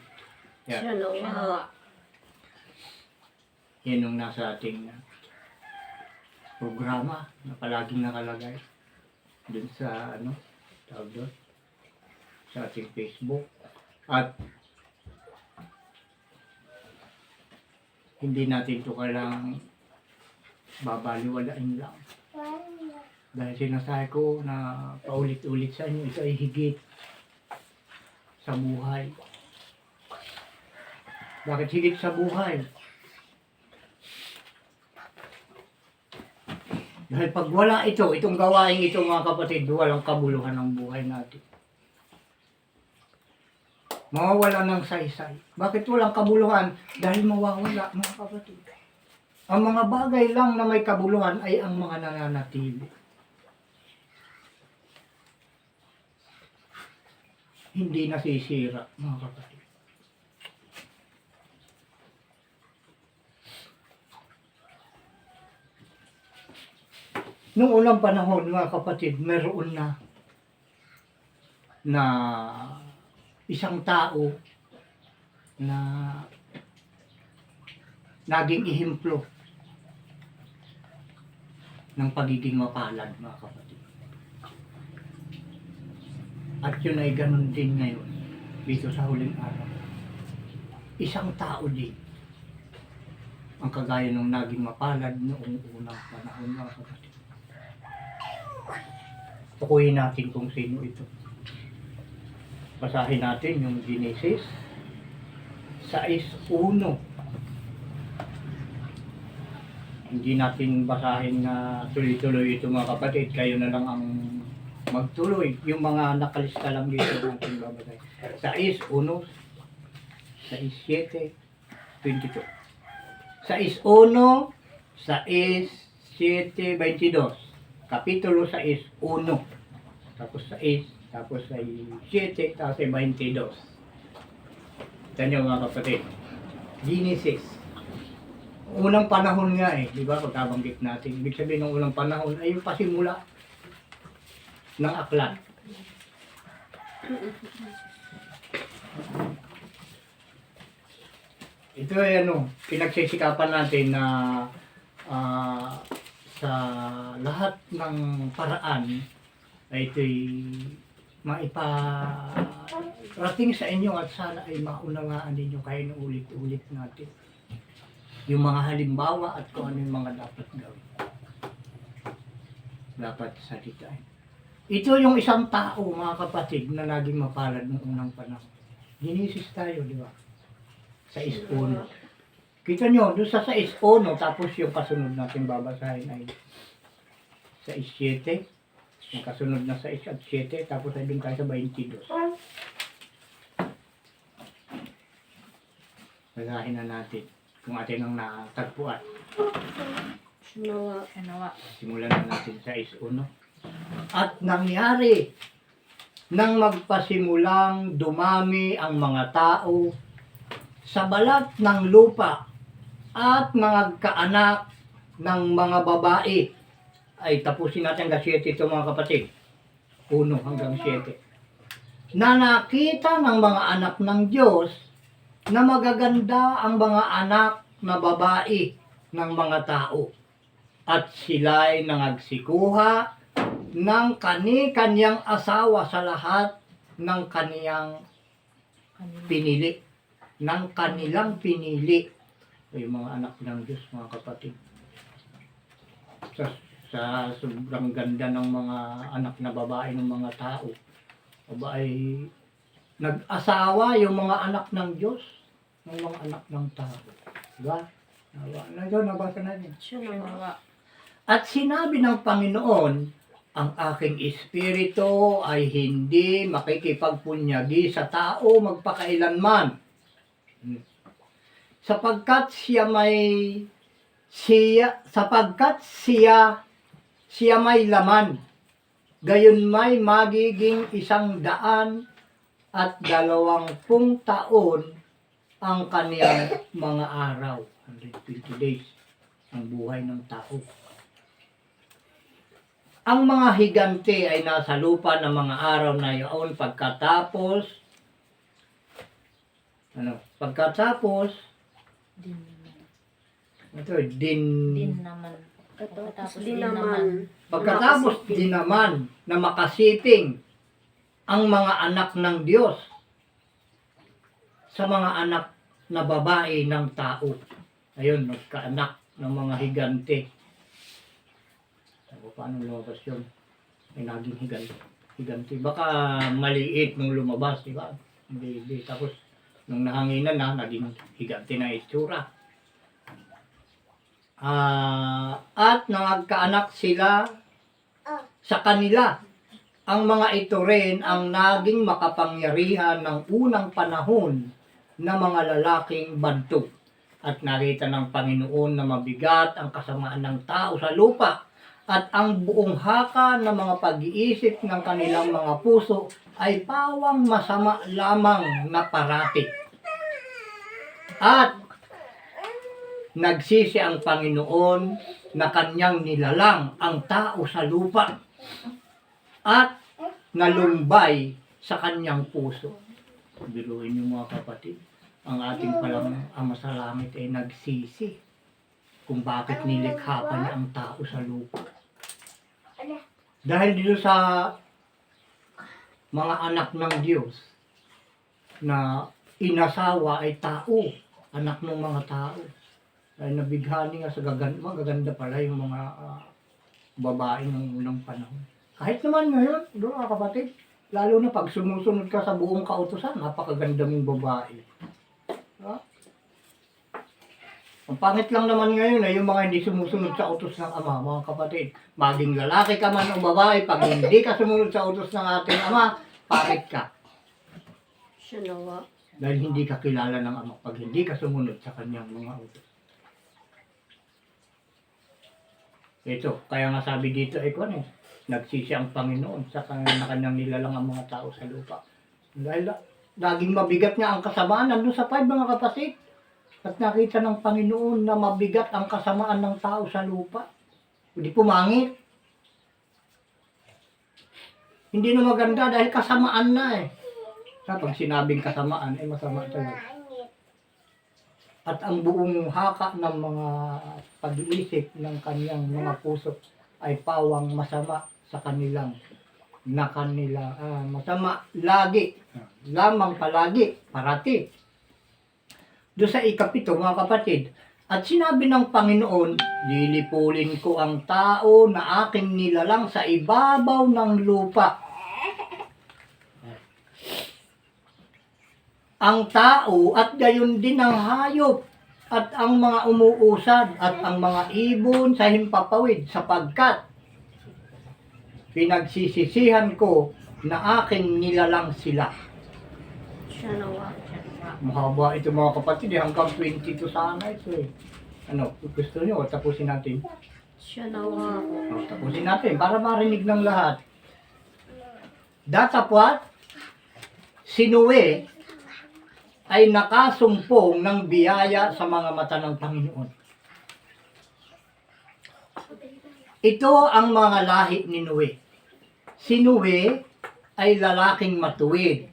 Yan. Siya nawa. Yan yung nasa ating programa na palaging nakalagay dun sa tawag doon, sa ating Facebook. At hindi natin ito kailangang babaliwalain lang. Dahil sinasabi ko na paulit-ulit sa inyo, ito ay higit sa buhay. Bakit higit sa buhay? Dahil pag wala ito, itong gawain ito mga kapatid, walang kabuluhan ng buhay natin. Mawawala ng saysay. Bakit walang kabuluhan? Dahil mawawala mga kapatid. Ang mga bagay lang na may kabuluhan ay ang mga nananatili. Hindi nasisira mga kapatid. Noong unang panahon mga kapatid, meron na isang tao na naging ehemplo ng pagiging mapalad mga kapatid. At yun ay ganun din ngayon dito sa huling araw. Isang tao din ang kagaya ng naging mapalad noong unang panahon mga kapatid. Tukuyin natin kung sino ito. Basahin natin yung Genesis 6:1. Hindi natin basahin na tuloy-tuloy ito mga kapatid. Kayo na lang ang magtuloy. Yung mga nakalista lang dito natin babasahin. 6:1, 6:7, 22. 6:1, 6:7, 22. Kapitulo 6:1. Tapos 6. Tapos ay 7, tapos ay 22. Ito nyo mga kapatid. Genesis. Unang panahon nga di ba? Pagkabanggit natin. Ibig sabihin ng unang panahon ay yung pasimula ng aklat. Ito ay pinagsisikapan natin na sa lahat ng paraan ay ito'y maiparating sa inyo at sana ay maunawaan ninyo kayo na ulit-ulit natin yung mga halimbawa at kung ano yung mga dapat gawin. Dapat salitain. Ito yung isang tao mga kapatid na naging mapalad ng unang panahon. Genesis tayo, di ba? 6:1. Kita nyo, doon sa 6:1 tapos yung kasunod natin babasahin ay 6:7. Yung kasunod na 6 at 7, tapos ay doon tayo sa 22. Basahin na natin kung atin ang natagpuan. Sinawa. Simulan na natin sa 6:1. At nangyari, nang magpasimulang dumami ang mga tao sa balat ng lupa at nagkaanak ng mga babae. Ay tapusin natin hanggang 7 ito mga kapatid. 1 hanggang 7. Na nakita ng mga anak ng Diyos na magaganda ang mga anak na babae ng mga tao. At sila'y nangagsikuha ng kani-kanyang asawa sa lahat ng kaniyang pinili. Ng kanilang pinili. Ay mga anak ng Diyos mga kapatid. Sa sobrang ganda ng mga anak na babae ng mga tao. Aba ay nag-asawa yung mga anak ng Diyos ng mga anak ng tao. Diba? Nabasa natin. Sinawa. At sinabi ng Panginoon, ang aking espiritu ay hindi makikipagpunyagi sa tao magpakailanman. Sapagkat siya may laman, gayon may magiging 120 taon ang kaniyang mga araw. 120 days ang buhay ng tao. Ang mga higante ay nasa lupa ng mga araw na iyon pagkatapos Din naman. Pagkatapos din naman na makasiping ang mga anak ng Diyos sa mga anak na babae ng tao. Ayun, nagkaanak ng mga higante. So, paano lumabas yun? Ay naging higanti. Baka maliit nung lumabas, di ba? Hindi. Tapos, nung nahanginan na, naging higanti na itsura. At nagkaanak sila sa kanila. Ang mga ito rin ang naging makapangyarihan ng unang panahon na mga lalaking bantog. At nakita ng Panginoon na mabigat ang kasamaan ng tao sa lupa at ang buong haka ng mga pag-iisip ng kanilang mga puso ay pawang masama lamang na parati. At nagsisi ang Panginoon na kanyang nilalang ang tao sa lupa at nalumbay sa kanyang puso. Biruin niyo mga kapatid, ang ating palang Ama sa Langit ay nagsisi kung bakit nilikha pa niya ang tao sa lupa. Dahil dito sa mga anak ng Diyos na inasawa ay tao, anak ng mga tao. Ay nabighani nga sa magaganda pala yung mga babae ng unang panahon. Kahit naman ngayon, doon mga kapatid, lalo na pag sumusunod ka sa buong kautusan, napakaganda mong babae. Ha? Ang pangit lang naman ngayon ay yung mga hindi sumusunod sa utos ng Ama, mga kapatid. Maging lalaki ka man o babae, pag hindi ka sumunod sa utos ng ating Ama, pangit ka. Siya nawa. Dahil hindi ka kilala ng Ama pag hindi ka sumunod sa kanyang mga utos. Ito, kaya nga sabi dito ay nagsisi ang Panginoon sa kanyang nilalang ang mga tao sa lupa. Dahil laging mabigat nga ang kasamaan, nandun sa 5 mga kapatid. At nakita ng Panginoon na mabigat ang kasamaan ng tao sa lupa. Hindi pumangit. Hindi na maganda dahil kasamaan na eh. Pag sinabing kasamaan ay masama talaga. At ang buong haka ng mga pag-iisip ng kanyang mga puso ay pawang masama sa kanilang masama lagi, lamang palagi, parati. Doon sa 7 mga kapatid, at sinabi ng Panginoon, lilipulin ko ang tao na aking nilalang sa ibabaw ng lupa. Ang tao at gayon din ang hayop at ang mga umuusad at ang mga ibon sa himpapawid sapagkat pinagsisisihan ko na aking nilalang sila. Siya nawa. Mahaba ito mga kapatid, hanggang 22 sana ito eh. Ano, gusto nyo, tapusin natin. Siya nawa. Tapusin natin para marinig ng lahat. Datapwat, si Noe ay nakasumpong ng biyaya sa mga mata ng Panginoon. Ito ang mga lahi ni Noe. Si Noe ay lalaking matuwid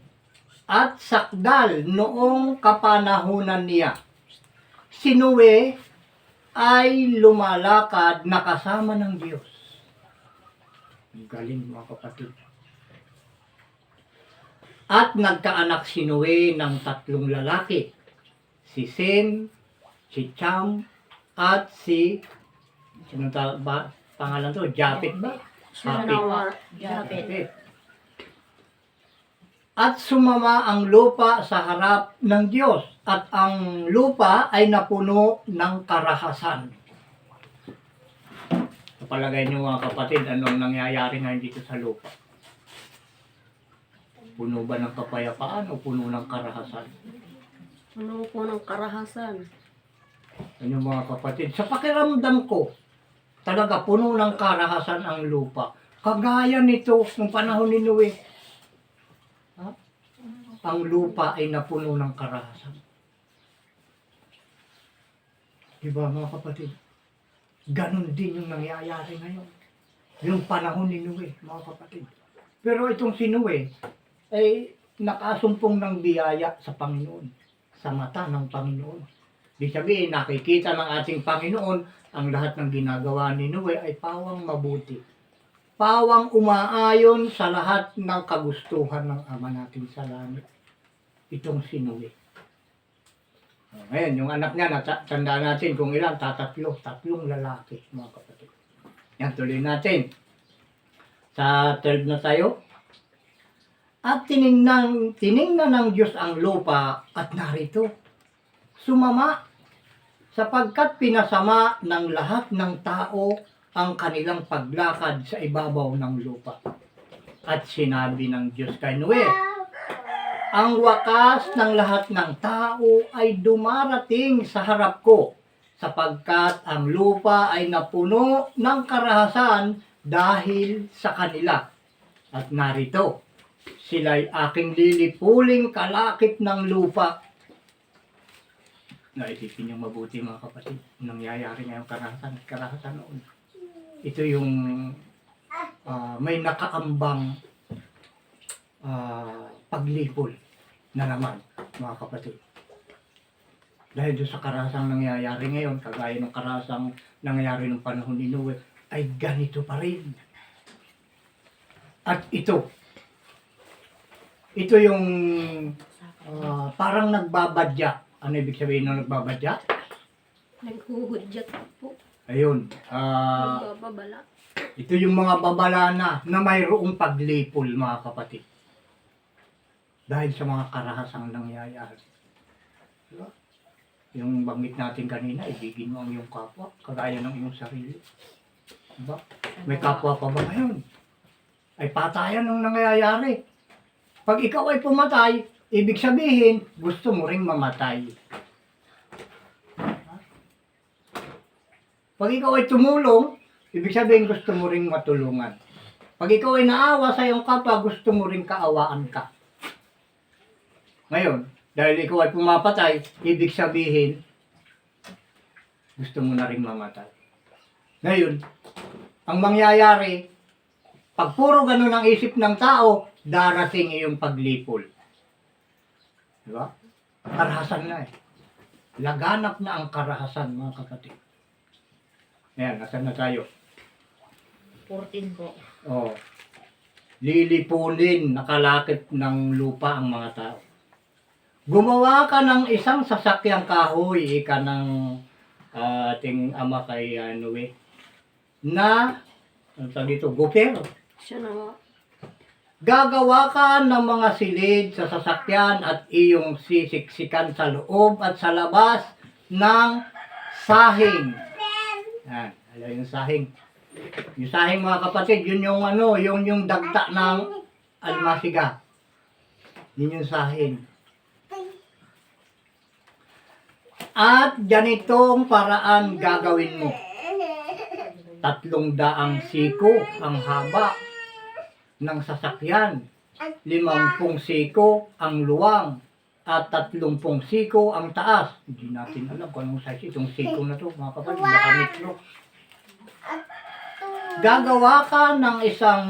at sakdal noong kapanahunan niya. Si Noe ay lumalakad na kasama ng Diyos. Ang galing mga kapatid. At nagkaanak si Noe ng 3 lalaki. Si Sem, si Cham, at si pangalan to? Japet ba? Siya Hapit. nawa. Japet. At sumama ang lupa sa harap ng Diyos at ang lupa ay napuno ng karahasan. Palagay niyo mga kapatid, anong nangyayari ngayon dito sa lupa? Puno ba ng kapayapaan o puno ng karahasan? Puno po ng karahasan. Ano mga kapatid, sa pakiramdam ko, talaga puno ng karahasan ang lupa. Kagaya nito nung panahon ni Noe. Ang lupa ay napuno ng karahasan. Diba mga kapatid? Ganon din yung nangyayari ngayon. Yung panahon ni Noe, mga kapatid. Pero itong si Noe ay nakasumpong ng biyaya sa Panginoon, sa mata ng Panginoon. Ibig sabihin, nakikita ng ating Panginoon ang lahat ng ginagawa ni Noe ay pawang mabuti. Pawang umaayon sa lahat ng kagustuhan ng Ama natin sa langit. Itong si Noe. Ngayon, yung anak niya, tandaan natin kung ilan, 3 lalaki, mga kapatid. Yan, tuloy natin. Sa 12 na tayo. At tiningnan ng Diyos ang lupa at narito, sumama, sapagkat pinasama ng lahat ng tao ang kanilang paglakad sa ibabaw ng lupa. At sinabi ng Diyos kay Noe, ang wakas ng lahat ng tao ay dumarating sa harap ko, sapagkat ang lupa ay napuno ng karahasan dahil sa kanila. At narito, sila'y aking lilipuling kalakip ng lupa. Naisipin niyo mabuti mga kapatid, nangyayari ngayong karahasan noon. Ito yung may nakaambang paglipol na naman mga kapatid. Dahil doon sa karahasang nangyayari ngayon, kagaya ng karahasang nangyayari ng panahon ni Noe, ay ganito pa rin. At ito yung parang nagbabadya. Ano ibig sabihin ng nagbabadya? Naghuhudyat po. Ayun. Nagbababala. Ito yung mga babala na mayroong paglipol mga kapatid. Dahil sa mga karahasang nangyayari. Diba? Yung banggit natin kanina, ibigin mo ang iyong kapwa, kagaya ng iyong sarili. Diba? May kapwa pa ba ngayon? Ay patayan ang nangyayari. Pag ikaw ay pumatay, ibig sabihin, gusto mo ring mamatay. Pag ikaw ay tumulong, ibig sabihin gusto mo ring matulungan. Pag ikaw ay naawa sa iyong kapwa, gusto mo ring kaawaan ka. Ngayon, dahil ikaw ay pumapatay, ibig sabihin, gusto mo na ring mamatay. Ngayon, ang mangyayari, pag puro ganun ang isip ng tao, darating iyong paglipol. Diba? Karahasan na eh. Laganap na ang karahasan, mga kapatid. Ayan, nasan na tayo? 14 po. Oh. Lilipulin, nakalakip ng lupa ang mga tao. Gumawa ka ng isang sasakyang kahoy, ika ng ating ama kay Noe, na, ano tawag dito, gopher. Siya nawa. Gagawa ka ng mga silid sa sasakyan at iyong sisiksikan sa loob at sa labas ng sahing. Yan, alam yung sahing. Yung sahing mga kapatid, yun yung yung dagta ng almasiga. Yun yung sahing. At ganitong paraan gagawin mo. 300 siko ang haba ng sasakyan, 50 siko ang luwang, at 30 siko ang taas. Hindi natin alam kung anong size itong siko na to, mga kapatid, baka metro. Gagawa ka ng isang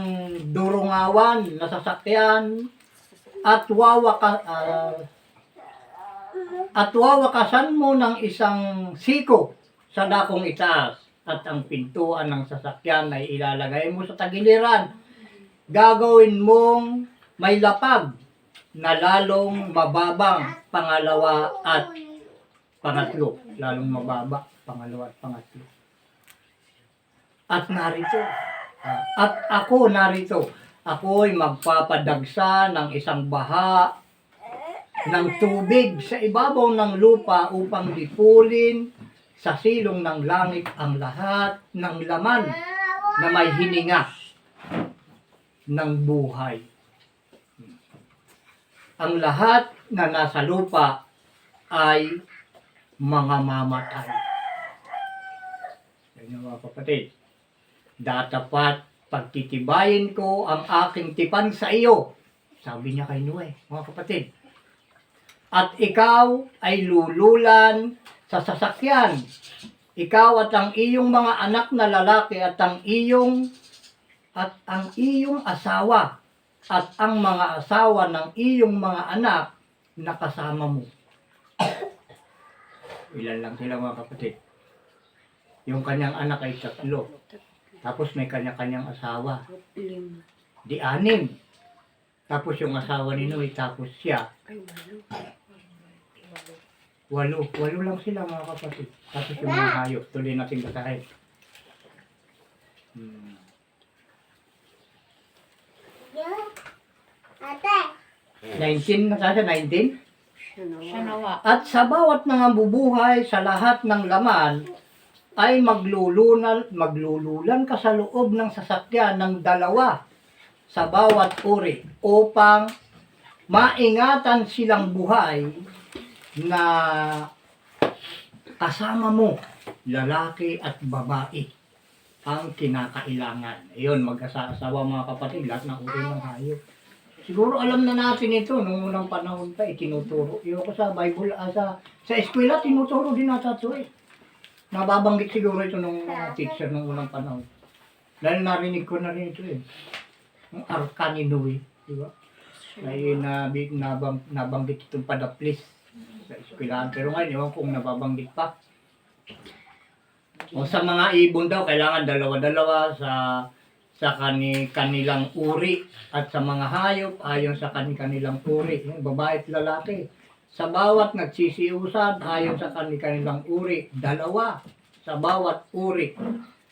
durungawan na sasakyan at wawakasan mo ng isang siko sa dakong itaas, at ang pintuan ng sasakyan ay ilalagay mo sa tagiliran. Gagawin mong may lapag na lalong mababang pangalawa at pangatlo. Lalong mababa, pangalawa at pangatlo. At narito, ako'y magpapadagsa ng isang baha ng tubig sa ibabaw ng lupa upang lipulin sa silong ng langit ang lahat ng laman na may hininga ng buhay. Ang lahat na nasa lupa ay mga mamatay. Yan yung mga kapatid. Datapat pagtitibayin ko ang aking tipan sa iyo. Sabi niya kay Noe, mga kapatid. At ikaw ay lululan sa sasakyan. Ikaw at ang iyong mga anak na lalaki at ang iyong asawa at ang mga asawa ng iyong mga anak na kasama mo. Ilan lang sila mga kapatid. Yung kanyang anak ay 3. Tapos may kanya-kanyang asawa. 5. Di 6. Tapos yung asawa ni Noe, tapos siya. Ay, malo. 8 lang sila mga kapatid. Tapos yung mga hayop, tuloy natin kakain. Hmm. Ate. 19 na kasi, 19? Siya nawa. At sa bawat nangabubuhay sa lahat ng laman ay maglululan ka sa loob ng sasakyan ng dalawa sa bawat uri upang maingatan silang buhay na kasama mo, lalaki at babae ang kinakailangan. Ayun, mag-asawa mga kapatid, lahat ng uri ng hayop. Siguro alam na natin ito nung unang panahon pa, tinuturo. Yung ko sa Bible, sa eskwela, tinuturo din nata ito eh. Nababanggit siguro ito nung mga teacher nung unang panahon. Dahil narinig ko na rin ito eh. Ang Arka ni Noe, di ba? Ay nabanggit itong padaplis sa eskwelahan. Pero ngayon, ewan kung nababanggit pa. O sa mga ibon daw, kailangan dalawa-dalawa sa kanilang uri at sa mga hayop ayon sa kanilang uri, yung babae at lalaki. Sa bawat nagsisiusan ayon sa kanilang uri, dalawa sa bawat uri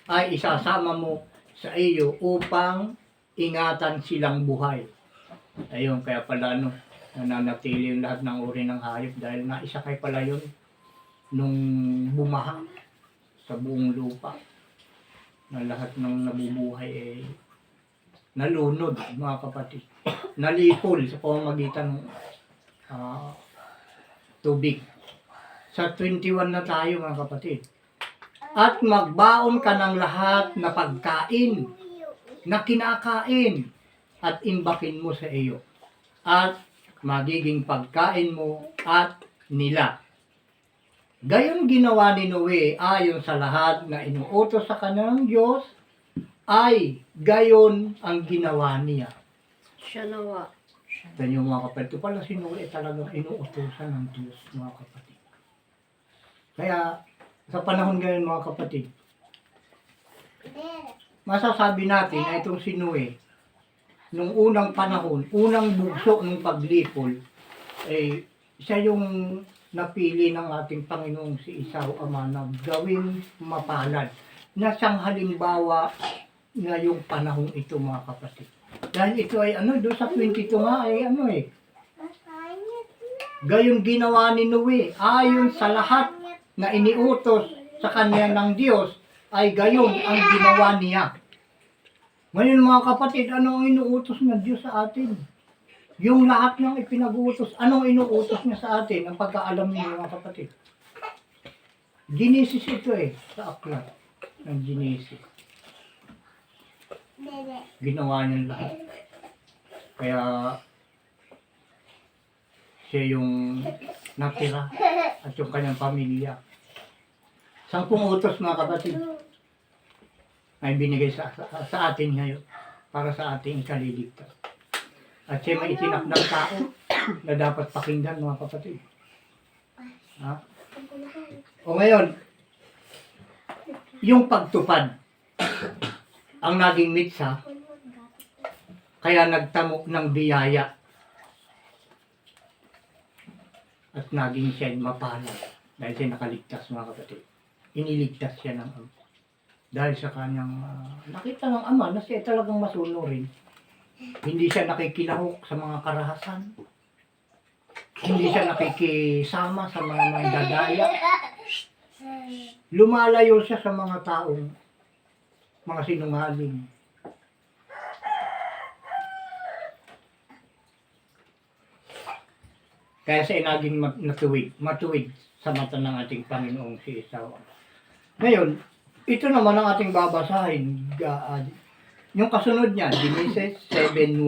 ay isasama mo sa iyo upang ingatan silang buhay. Ayun, kaya pala nananatili yung lahat ng uri ng hayop dahil naisakay pala yun nung bumaha sa buong lupa. Na lahat ng nabubuhay ay nalunod, mga kapatid. Nalipol sa pamamagitan ng tubig. Sa 21 na tayo, mga kapatid. At magbaon ka ng lahat na pagkain na kinakain at imbakin mo sa iyo. At magiging pagkain mo at nila. Gayon ginawa ni Noe ayon sa lahat na inuutos sa kanyang Diyos, ay gayon ang ginawa niya. Siya nawa. Yan yung mga kapatid. Ito pala si Noe talagang inuutosan ng Diyos, mga kapatid. Kaya sa panahon ngayon, mga kapatid, masasabi natin na itong si Noe, nung unang panahon, unang bugso ng paglipol, eh, siya yung napili ng ating Panginoong si Isao Ama na gawing mapalad na siyang halimbawa na yung panahong ito, mga kapatid. Dahil ito ay doon sa 22 nga ay gayong ginawa ni Noe ayon sa lahat na iniutos sa kanya ng Diyos ay gayon ang ginawa niya. Ngayon, mga kapatid, ano ang inuutos ng Diyos sa atin? Yung lahat ng ipinag-uutos, anong inuutos niya sa atin? Ang pagkaalam niyo, mga kapatid. Genesis ito sa aklat ng Genesis. Ginawa niya lahat. Kaya siya yung natira at yung kanyang pamilya. 10 utos, mga kapatid, ay binigay sa atin ngayon para sa ating ikaliligtas. At siya may itinak ng tao na dapat pakinggan, mga kapatid. Ha? O ngayon, yung pagtupad ang naging mitsa, kaya nagtamok ng biyaya at naging siya mapalad dahil siya nakaligtas, mga kapatid. Iniligtas siya ng Ama. Dahil sa kanyang nakita ng Ama na siya talagang masunurin. Hindi siya nakikilahok sa mga karahasan. Hindi siya nakikisama sa mga mandadaya. Lumalayo siya sa mga taong mga sinungaling. Kaya siya naging matuwid sa mata ng ating Panginoong si Esau. Ngayon, ito naman ang ating babasahin. Yung kasunod niya, Genesis 7:1.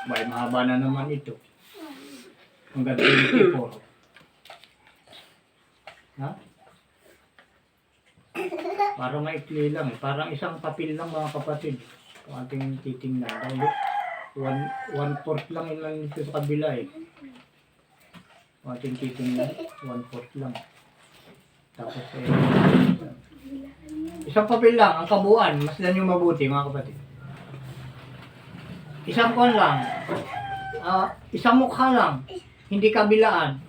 May mahaba na naman ito. Hanggang 24. Ha? Para maikli lang. Parang isang papel lang, mga kapatid. Kung ating titingnan. Dahil 1/4 lang ilan dito sa kabila Kung ating titingnan, 1/4 lang. Tapos isang papel lang, ang kabuuan, masdan yung mabuti, mga kapatid. Isang kuwan lang, isang mukha lang, hindi kabilaan.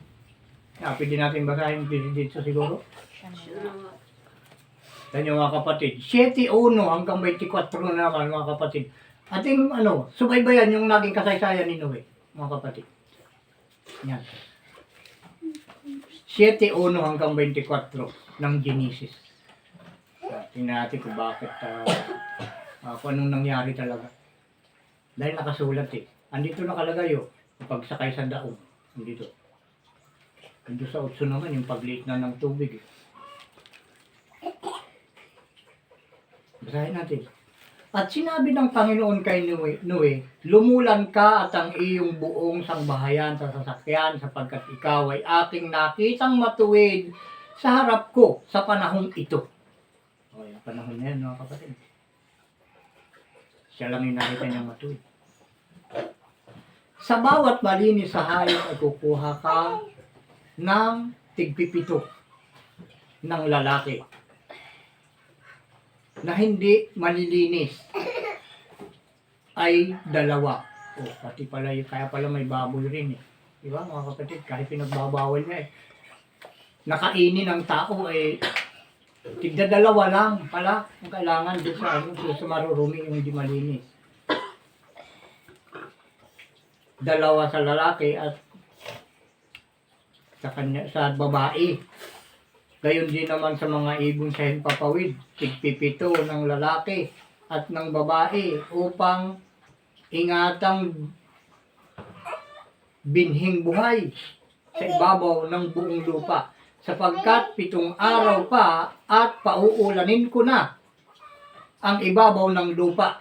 Pwede natin basahin dito siguro. Siya Siya nawa. nawa. Kanya mga kapatid. 7:1 hanggang 24 na naman mga kapatid. Ating subaybayan yung naging kasaysayan ni Noe, mga kapatid. Yan. 7:1 hanggang 24 ng Genesis. Tingnan natin kung bakit, kung anong nangyari talaga. Dahil nakasulat Andito nakalagay pagsakay sa daong. Andito. Andito sa 8 naman yung pagliit na ng tubig Basahin natin. At sinabi ng Panginoon kay Noe, lumulan ka at ang iyong buong sangbahayan sa sasakyan sapagkat ikaw ay aking nakitang matuwid sa harap ko sa panahong ito. O, yung panahon na yan, mga kapatid. Siya lang yung nakita niyang matuwid. Sa bawat malinis sa hayop ay kukuha ka ng tigpipito ng lalaki na hindi malilinis ay 2. Pati pala kaya pala may baboy rin Di ba mga kapatid? Kahit pinagbabawal niya nakainin ng tao tigda 2 lang pala ang kailangan doon sa marurumi yung hindi malinis. 2 sa lalaki at sa babae. Gayon din naman sa mga ibon sa himpapawid, tigpipito ng lalaki at ng babae upang ingatang binhing buhay sa ibabaw ng buong lupa. Sapagkat 7 araw pa at pauulanin ko na ang ibabaw ng lupa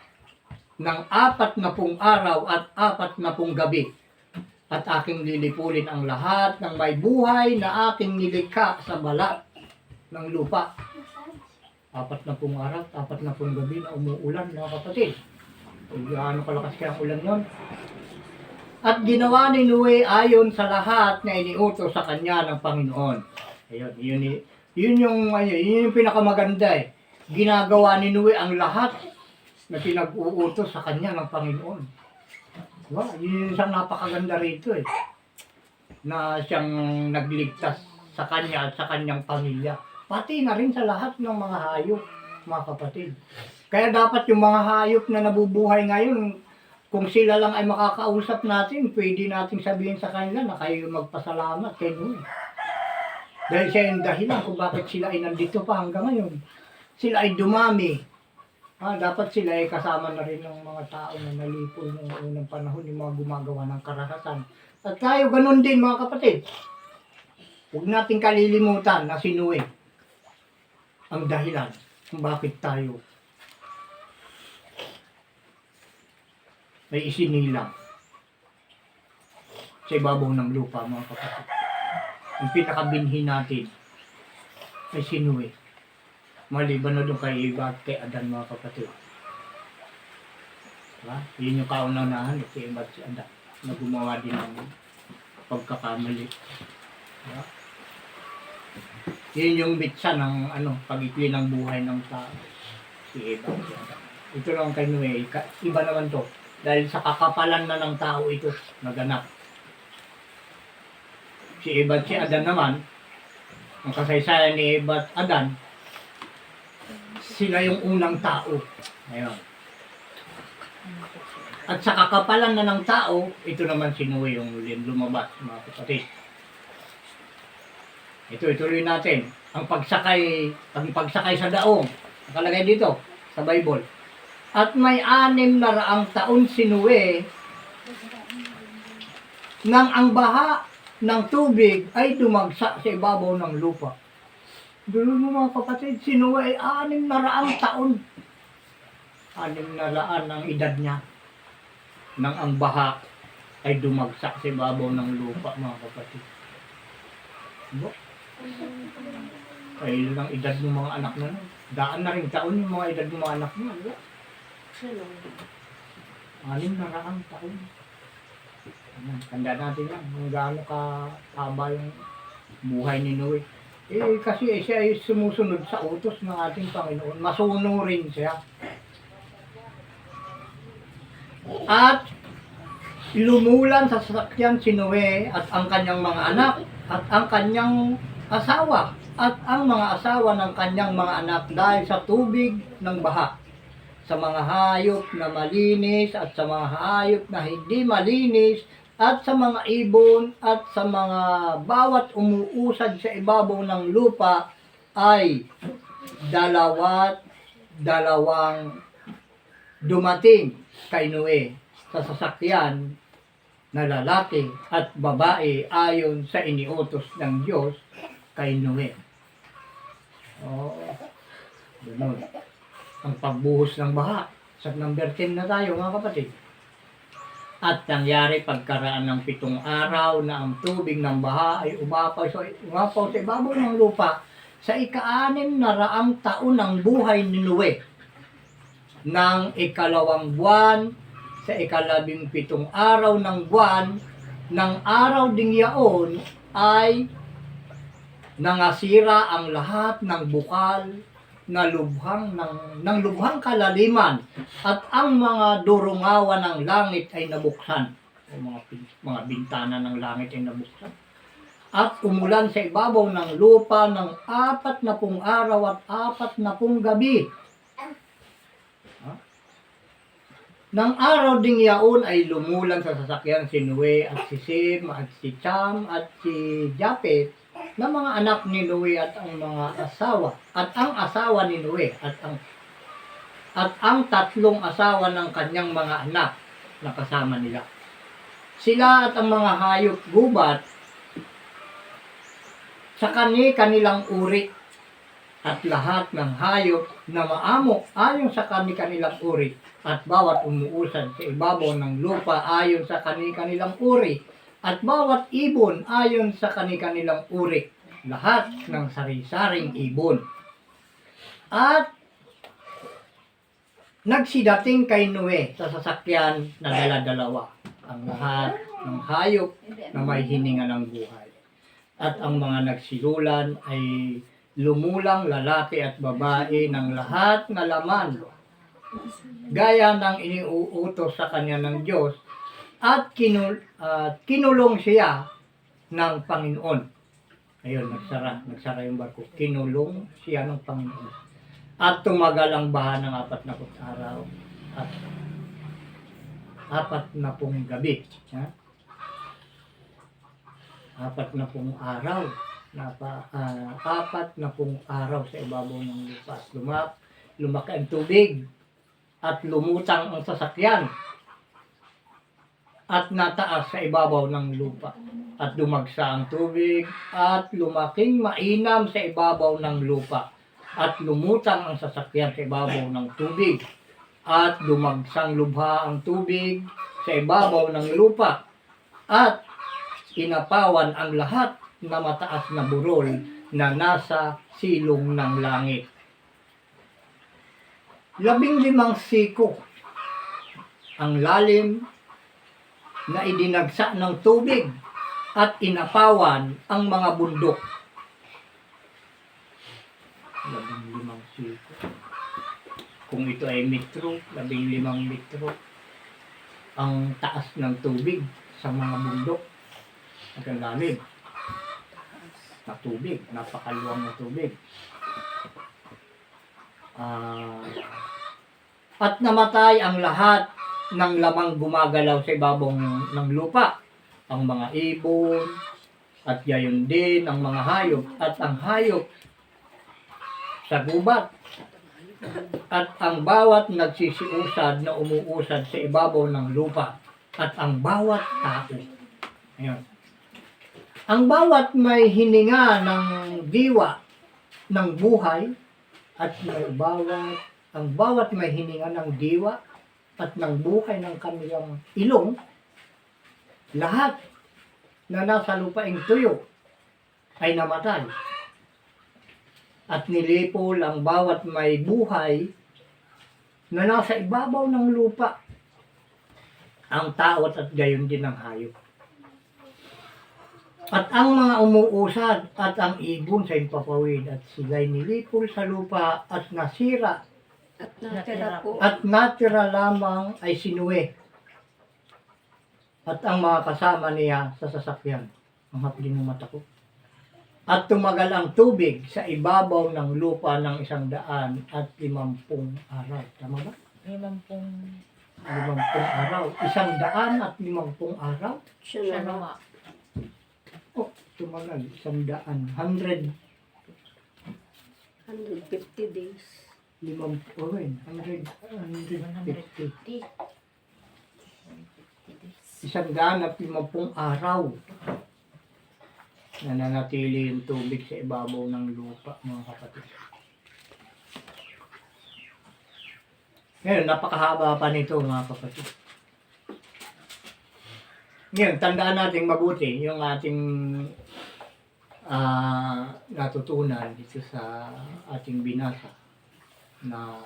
ng 40 araw at 40 gabi. At aking lilipulin ang lahat ng may buhay na aking nilikha sa balat ng lupa. 40 araw, 40 gabi na umuulan, mga kapatid. Gaano kalakas kaya ang ulan yon? At ginawa ni Noe ayon sa lahat na iniutos sa kanya ng Panginoon. Ayun, yun yung pinakamaganda Ginagawa ni Noe ang lahat na pinag-uutos sa kanya ng Panginoon. Wow, yun yung isang napakaganda rito na siyang nagligtas sa kanya at sa kanyang pamilya. Pati na rin sa lahat ng mga hayop, mga kapatid. Kaya dapat yung mga hayop na nabubuhay ngayon, kung sila lang ay makakausap natin, pwede nating sabihin sa kanila na kayo magpasalamat kay Noe. Dahil siya yung dahilan kung bakit sila ay nandito pa hanggang ngayon. Sila ay dumami. Dapat sila ay kasama na rin ng mga tao na nalipol ng unang panahon, yung mga gumagawa ng karahasan. At tayo ganun din, mga kapatid. Huwag nating kalilimutan na si Noe ang dahilan kung bakit tayo ay isinilang sa ibabaw ng lupa, mga kapatid. Ang pinakabinhi natin ay si Noe. Maliban na doon kay Eva at kay Adan, mga kapatid. Diba? Yun yung kauna-unahan kay Eva at si Adan na gumawa din ng pagkakamali. Diba? Yun yung bitsa ng pag-ikli ng buhay ng tao. Si Eva at si Adan. Ito lang kay Noe. Iba naman to. Dahil sa kakapalan na ng tao ito naganap. Si Eva at si Adan naman, ang kasaysayan ni Eva at Adan, sila yung unang tao. Ayun. At sa kakapalan na ng tao, ito naman si Noe yung lumabas, mga kapatid. Ito, ituloy natin. Ang pagsakay sa daong. Nakalagay dito, sa Bible. At may 600 taon si Noe nang ang baha ng tubig ay dumagsa sa ibabaw ng lupa. Doon mo, mga kapatid, si Noe ay 600 taon. 600 ang edad niya. Nang ang baha ay dumagsak sa ibabaw ng lupa, mga kapatid. Diba? Ay, ilan ang edad ng mga anak na nun? Daan na rin taon yung mga edad ng mga anak mo. Diba? 600 taon. Tanda natin lang kung gaano kahaba yung buhay ni Noe. Kasi siya ay sumusunod sa utos ng ating Panginoon. Masunurin siya. At lumulan sa sasakyan si Noe at ang kanyang mga anak at ang kanyang asawa at ang mga asawa ng kanyang mga anak dahil sa tubig ng baha, sa mga hayop na malinis at sa mga hayop na hindi malinis, at sa mga ibon at sa mga bawat umuusad sa ibabaw ng lupa ay dalawang dumating kay Noe sa sasakyan na lalaki at babae ayon sa iniutos ng Diyos kay Noe. Ganun. Ang pagbuhos ng baha. Sa number 10 na tayo mga kapatid. At nangyari pagkaraan ng 7 araw na ang tubig ng baha ay umapaw sa ibabaw ng lupa sa ika-6 na raang taon ng buhay ni Noe. Nang 2 buwan, sa 17 araw ng buwan, ng araw ding yaon ay nangasira ang lahat ng bukal na lubhang kalaliman at ang mga durungawan ng langit ay nabuksan. O mga bintana ng langit ay nabuksan. At umulan sa ibabaw ng lupa ng 40 araw at 40 gabi. Nang araw ding yaon ay lumulan sa sasakyan si Noe at si Sem at si Cham at si Japet na mga anak ni Noe at ang mga asawa at ang asawa ni Noe at ang 3 asawa ng kanyang mga anak na kasama nila. Sila at ang mga hayop gubat sa kanilang uri at lahat ng hayop na maamo ayon sa kanilang uri at bawat umuusad sa ibabaw ng lupa ayon sa kanilang uri at bawat ibon ayon sa kanilang uri, lahat ng sari-saring ibon. At nagsidating kay Noe sa sasakyan na dala-dalawa ang lahat ng hayop na may hininga ng buhay. At ang mga nagsilulan ay lumulang lalaki at babae ng lahat na laman, gaya ng iniuutos sa kanya ng Diyos, at kinulong siya ng Panginoon. Ayun, nagsara yung barko. Kinulong siya ng Panginoon. At tumagal ang baha ng 40 araw at 40 gabi. 40 araw. 40 araw sa ibabaw ng lupa. Lumaki ang tubig at lumutang ang sasakyan at nataas sa ibabaw ng lupa at dumagsa ang tubig at lumaking mainam sa ibabaw ng lupa at lumutang ang sasakyan sa ibabaw ng tubig at dumagsang lubha ang tubig sa ibabaw ng lupa at inapawan ang lahat na mataas na burol na nasa silong ng langit. 15 siko ang lalim na idinagsa ng tubig at inapawan ang mga bundok. 15 siko. Kung ito ay metro, 15 metro ang taas ng tubig sa mga bundok. Ang lalim na tubig, napakaluwang na tubig. At namatay ang lahat ng lamang gumagalaw sa ibabaw ng lupa, ang mga ibon, at gayon din ang mga hayop, at ang hayop sa gubat, at ang bawat nagsisiusad na umuusad sa ibabaw ng lupa, at ang bawat tao. Ayan. Ang bawat may hininga ng diwa ng buhay, at ang bawat may hininga ng diwa at ng buhay ng kanilang ilong, lahat na nasa lupaing tuyo ay namatay. At nilipol ang bawat may buhay na nasa ibabaw ng lupa, ang tao at gayon din ang hayop. At ang mga umuusad at ang ibon sa impapawid at sila'y nilipol sa lupa at nasira At natira po. at natira lamang ay si Noe at ang mga kasama niya sa sasakyan. Ang hapdi ng mata ko. At tumagal ang tubig sa ibabaw ng lupa ng 150 araw. Tama ba? 50 50 araw. 150 araw. Siya siya nawa. nawa. Oh, tumagal. 100. 150 days. 150. 150. 150 araw. Nananatili yung tubig sa ibabaw ng lupa, mga kapatid. Ngayon, napakahaba pa nito, mga kapatid. Ngayon, tandaan natin mabuti yung ating natutunan dito sa ating binasa na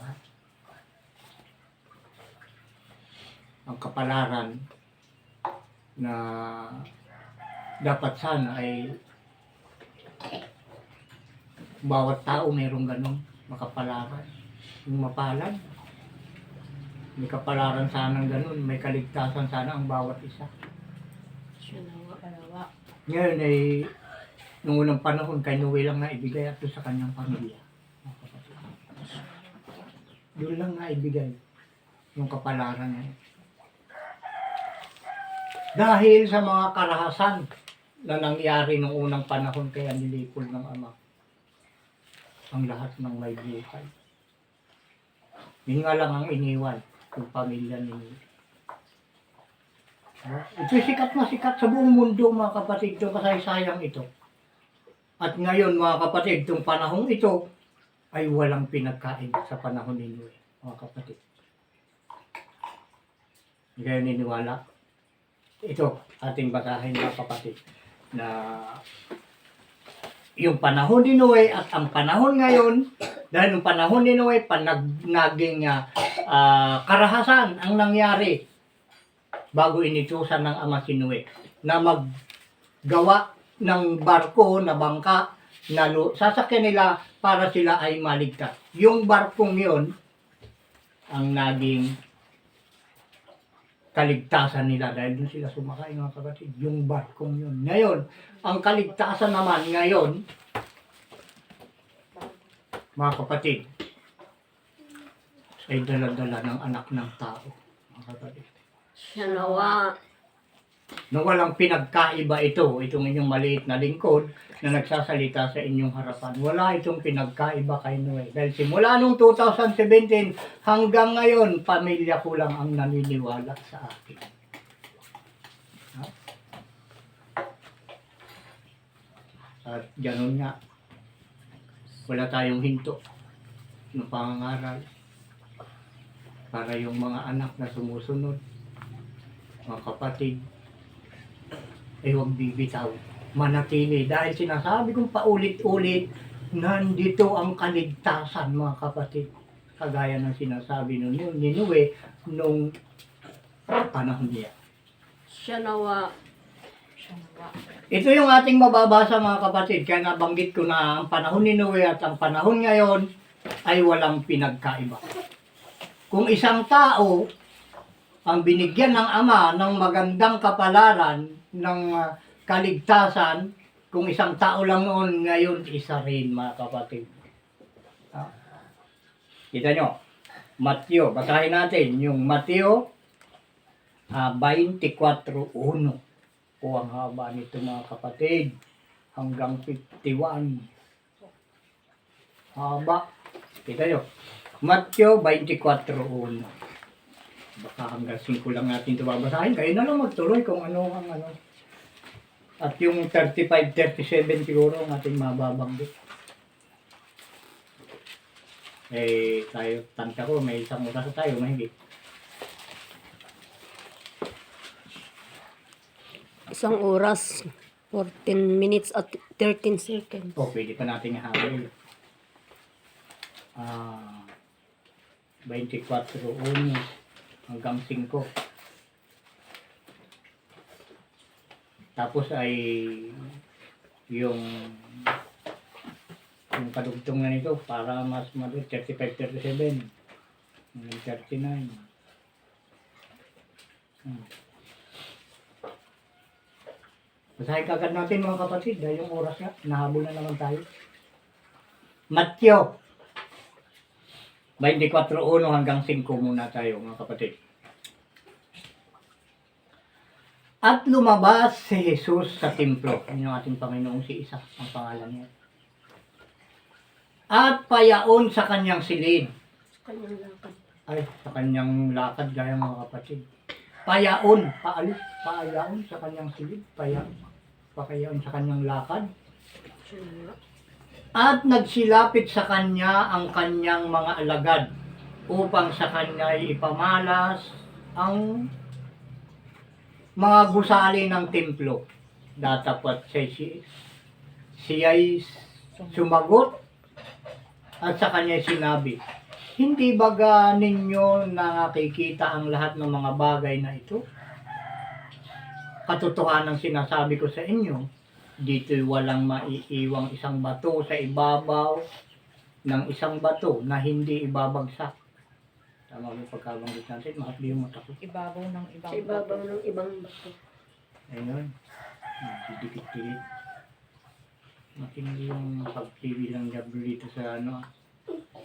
ang kapalaran na dapat sana ay bawat tao mayroong ganun makapalaran. Yung mapalad, may kapalaran sana ng ganun, may kaligtasan sana ang bawat isa. Siya nawa. Dalawa. Ngayon ay nung unang panahon kay Noe lang na ibigay at sa kanyang pamilya. Doon lang na ibigay yung kapalaran na yun. Dahil sa mga karahasan na nangyari nung unang panahon kaya nilipol ng Ama ang lahat ng may buhay. Yun nga lang ang iniwan, yung pamilya ni Noe. Ito'y sikat na sikat sa buong mundo, mga kapatid, itong kasaysayang ito. At ngayon, mga kapatid, itong panahong ito ay walang pinagkain sa panahon ni Noe, mga kapatid. Hindi kayo niniwala? Ito, ating basahin, mga kapatid, na yung panahon ni Noe at ang panahon ngayon, dahil yung panahon ni Noe, naging karahasan ang nangyari bago inutusan ng Ama si Noe na maggawa ng barko na bangka na sasakyan nila para sila ay maligtas. Yung barkong yon ang naging kaligtasan nila dahil doon sila sumakay, mga kapatid. Yung barkong yun. Ngayon, ang kaligtasan naman ngayon, mga kapatid, ay dala-dala ng anak ng tao, mga kapatid. Siya nawa. Na walang pinagkaiba itong inyong maliit na lingkod na nagsasalita sa inyong harapan. Wala itong pinagkaiba kay Noe. Dahil simula nung 2017 hanggang ngayon, pamilya ko lang ang naniniwala sa akin. Ha? At ganun nga, wala tayong hinto ng pangangaral para yung mga anak na sumusunod, mga kapatid, ay huwag bibitaw, manatili. Dahil sinasabi kong paulit-ulit, nandito ang kaligtasan, mga kapatid. Kagaya ng sinasabi ni Noe nung panahon niya. Siya nawa. Siya nawa. Ito yung ating mababasa, mga kapatid. Kaya nabanggit ko na ang panahon ni Noe at ang panahon ngayon ay walang pinagkaiba. Kung isang tao ang binigyan ng Ama ng magandang kapalaran ng kaligtasan, kung isang tao lang noon, ngayon isa rin, mga kapatid. Kita nyo, Mateo, basahin natin yung Mateo 24:1. O ang haba nito, mga kapatid, hanggang 51. Haba. Kita nyo, Mateo 24:1. Baka hanggang 5 lang natin ito babasahin. Kayo na lang magtuloy kung ano ang ano. At yung 35, 37 siguro ang ating mababanggit. Eh, tayo, tanta ko, may isang oras na tayo, mahigit. Isang oras. 14 minutes at 13 seconds. O, pwede pa natin ihabol. 24:1 hanggang 5. Tapos ay yung kadugtong na nito para mas madali, 35, 37, 39. Basahin kagad natin mga kapatid dahil yung oras nga, nahabol na naman tayo. Matthew 24:1 hanggang 5 muna tayo mga kapatid. At lumabas si Jesus sa templo. Yun yung ating Panginoong si Isa, ang pangalan niya. At payaon sa kanyang silid. Kanyang lakad. Ay, sa kanyang lakad gaya mga kapatid. Payaon, payaon sa kanyang silid. Payaon sa kanyang lakad. Siya na nga. At nagsilapit sa kanya ang kanyang mga alagad upang sa kanya ipamalas ang mga gusali ng templo. Datapat siya'y sumagot at sa kanya sinabi, hindi baga ninyo nakikita ang lahat ng mga bagay na ito? Katotohanan sinasabi ko sa inyo, dito'y walang maiiwang isang bato sa ibabaw ng isang bato na hindi ibabagsak. Tama mo pagkabanggit natin, makapli yung mata ko. Ibabaw ng ibang Sa ibabaw ng ibang bato. Ayun, didikit-dikit. Matindi yung pagpili ng diablo dito sa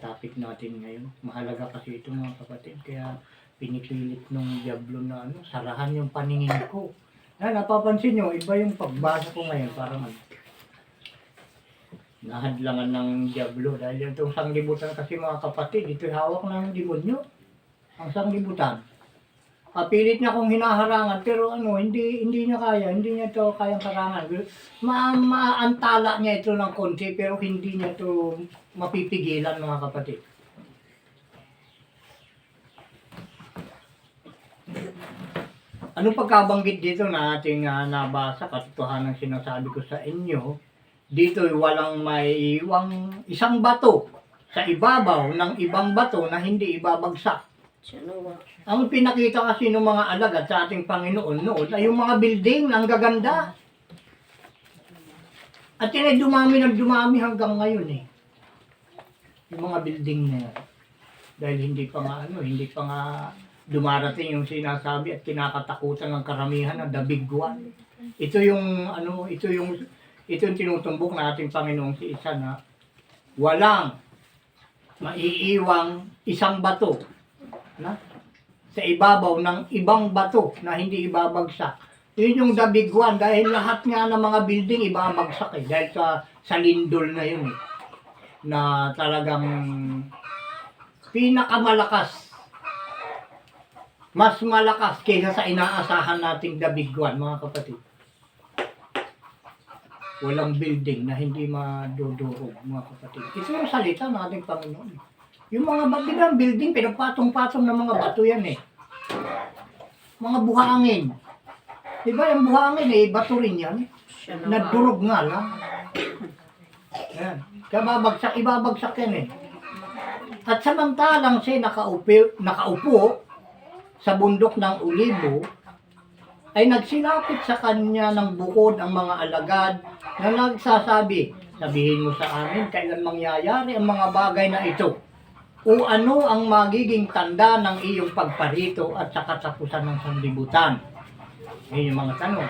topic natin ngayon. Mahalaga kasi ito mga kapatid, kaya pinipilit ng diablo na sarahan yung paningin ko. Napapansin nyo, iba yung pagbasa ko ngayon, parang nahadlangan ng diablo. Dahil itong sanglibutan kasi mga kapatid, ito'y hawak ng demonyo. Ang sanglibutan. Pilit niya kung hinaharangan, pero hindi niya kaya, hindi niya ito kayang harangan. Maantala niya ito ng konti, pero hindi niya ito mapipigilan mga kapatid. Anong pagkabanggit dito na ating nabasa, katotohanan sinasabi ko sa inyo, dito'y walang maiiwang isang bato sa ibabaw ng ibang bato na hindi ibabagsak. Siya na nga. Ang pinakita kasi ng mga alagad sa ating Panginoon noon ay yung mga building, ang gaganda. At yun ay dumami ng dumami hanggang ngayon eh. Yung mga building na yan. Dahil hindi pa nga dumarating yung sinasabi at kinakatakutan ng karamihan na the big one. Ito yung tinutumbok na ating Panginoong si Isa na walang maiiwang isang bato sa ibabaw ng ibang bato na hindi ibabagsak. Yun yung the big one dahil lahat nga ng mga building ibabagsak eh. Dahil sa lindol na yun eh. Na talagang pinakamalakas. Mas malakas kaysa sa inaasahan nating the big one mga kapatid. Walang building na hindi madudurog mga kapatid. Ito yung salita ng ating Panginoon. Yung mga building, pinagpatong-patong ng mga bato yan eh. Mga buhangin. Diba yung buhangin eh, bato rin yan. Siya na nga. Nadurog nga lang. Yan. Kaya ibabagsak yan eh. At samantalang siya nakaupo sa bundok ng Olibo, ay nagsilapit sa kanya ng bukod ang mga alagad na nagsasabi, sabihin mo sa amin kailan mangyayari ang mga bagay na ito o ano ang magiging tanda ng iyong pagparito at sa katapusan ng sanlibutan. Yan yung mga tanong.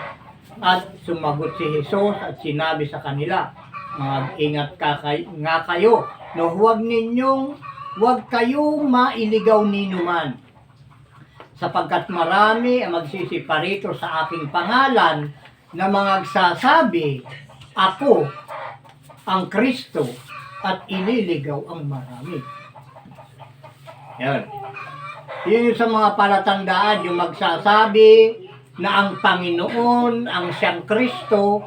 At sumagot si Jesus at sinabi sa kanila, mag-ingat nga kayo na huwag kayong mailigaw ninuman. Sapagkat marami ang magsisiparito sa aking pangalan na magsasabi, ako ang Kristo at ililigaw ang marami. Yan. Yun yung sa mga palatandaan, yung magsasabi na ang Panginoon, ang siyang Kristo,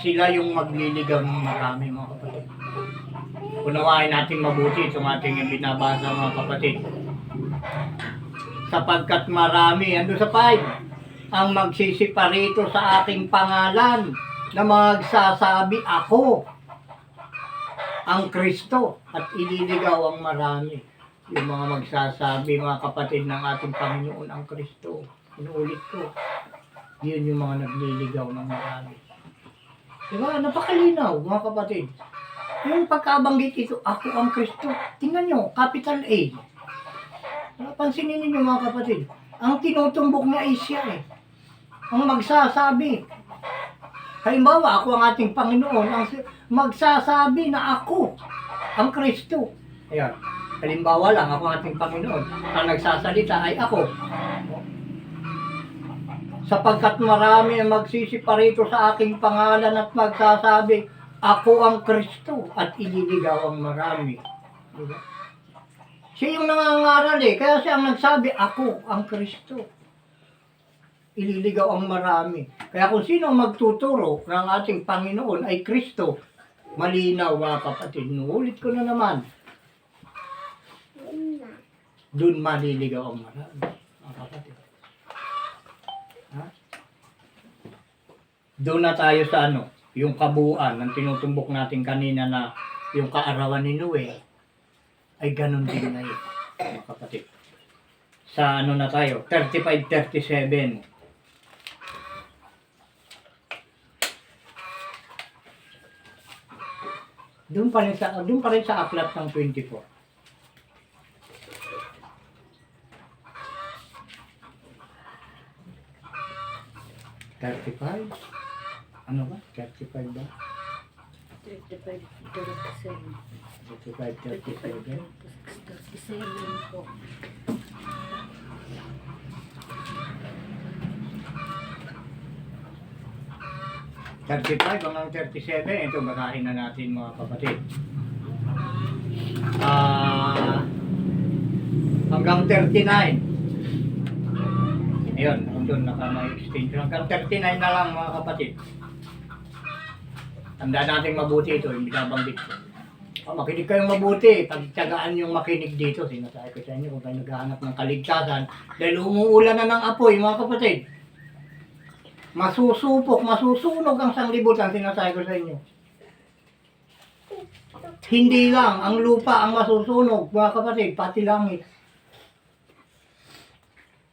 sila yung magliligaw ng marami mga kapatid. Unawain natin mabuti itong ating binabasa mga kapatid. Sapagkat marami, ando sa 5, ang magsisiparito sa aking pangalan na magsasabi ako ang Kristo at ililigaw ang marami. Yung mga magsasabi mga kapatid ng ating Panginoon ang Kristo. Inuulit ko. Yun yung mga nagliligaw ng marami. Diba? Napakalinaw mga kapatid. Yung pagkabanggit ito, ako ang Kristo. Tingnan nyo, capital A. Pansinin ninyo mga kapatid, ang tinutumbok niya ay siya eh. Ang magsasabi. Halimbawa, ako ang ating Panginoon, ang magsasabi na ako ang Kristo. Ayan. Halimbawa lang, ako ang ating Panginoon. Ang nagsasalita ay ako. Sapagkat marami ang magsisiparito sa aking pangalan at magsasabi, ako ang Kristo at ililigaw ang marami. Diba? Siya yung nangangaral kaya siya ang nagsabi, ako ang Kristo. Ililigaw ang marami. Kaya kung sino magtuturo ng ating Panginoon ay Kristo, malinaw mga kapatid. Nuulit ko na naman, doon maliligaw ang marami mga kapatid. Ha? Doon na tayo sa yung kabuuan ng tinutumbok natin kanina na yung kaarawan ni Noe ay ganun din ngayon mga kapatid. Sa na tayo, 35-37. Doon pa rin sa aklat ng 24. Ano ba? 35 ba? 35, 37. 35, 37. 37 po. Hanggang 37, ito basahin na natin mga kapatid. Hanggang 39. Ayun, doon naka-extension. Hanggang 39 na lang mga kapatid. Tandaan natin mabuti ito, yung binabanggit ko. Makinig kayong mabuti, pagtyagaan yung makinig dito. Sinasabi ko sa inyo kung kayo naghahanap ng kaligtasan. Dahil umuulan na ng apoy mga kapatid. Masusupok, masusunog ang sanglibutan, sinasabi ko sa inyo. Hindi lang ang lupa ang masusunog, mga kapatid, pati langit.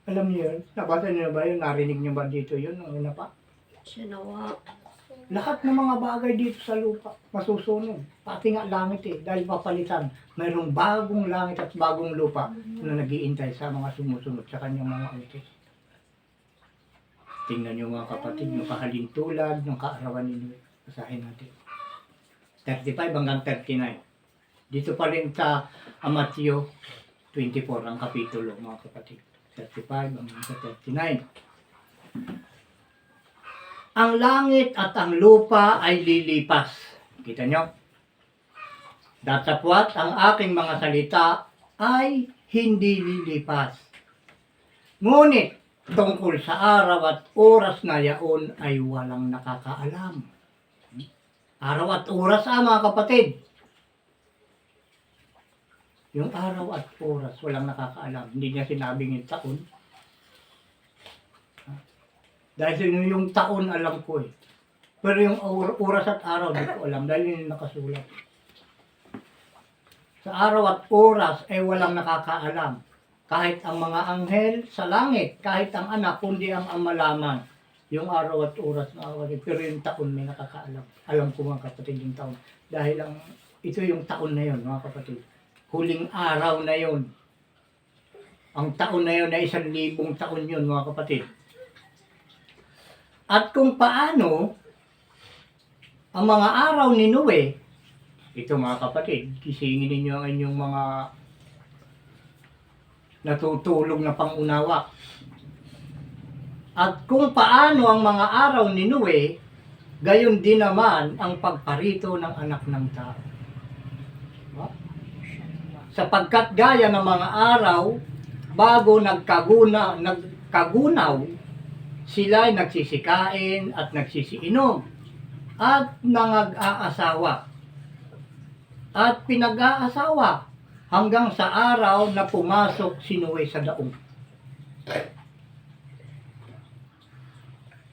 Alam niyo yun? Nabasa niyo ba yun? Narinig niyo ba dito yun? Nung una pa? Sinawa. Lahat ng mga bagay dito sa lupa, masusunog. Pati nga langit dahil papalitan. Mayroong bagong langit at bagong lupa na nag-iintay sa mga sumusunod sa kanyang mga utos. Tingnan niyo mga kapatid, yung kahalintulad ng kaarawan ninyo. Basahin natin. 35 hanggang 39. Dito pa rin sa Matthew 24 ang kapitulo mga kapatid. 35 hanggang sa 39. Ang langit at ang lupa ay lilipas. Kita nyo? Datapwat ang aking mga salita ay hindi lilipas. Ngunit tungkol sa araw at oras na yaon ay walang nakakaalam. Araw at oras mga kapatid. Yung araw at oras walang nakakaalam. Hindi niya sinabing yung taon. Dahil yung taon alam ko Pero yung oras at araw di ko alam dahil yun yung nakasulat. Sa araw at oras ay walang nakakaalam. Kahit ang mga anghel sa langit, kahit ang anak, kundi ang malaman. Yung araw at oras na kapatid. Pero yung taon may nakakaalam. Alam ko mga kapatid yung taon. Dahil ito yung taon na yun mga kapatid. Huling araw na yun. Ang taon na yun ay 1,000 taon yun mga kapatid. At kung paano ang mga araw ni Noe, ito mga kapatid, kisingin ninyo ang inyong mga natutulog na pangunawa. At kung paano ang mga araw ni Noe, gayon din naman ang pagparito ng anak ng tao. Sapagkat gaya ng mga araw, bago nagkagunaw, sila ay nagsisikain at nagsisiinom at nangag-aasawa at pinag-aasawa hanggang sa araw na pumasok si Noe sa daong.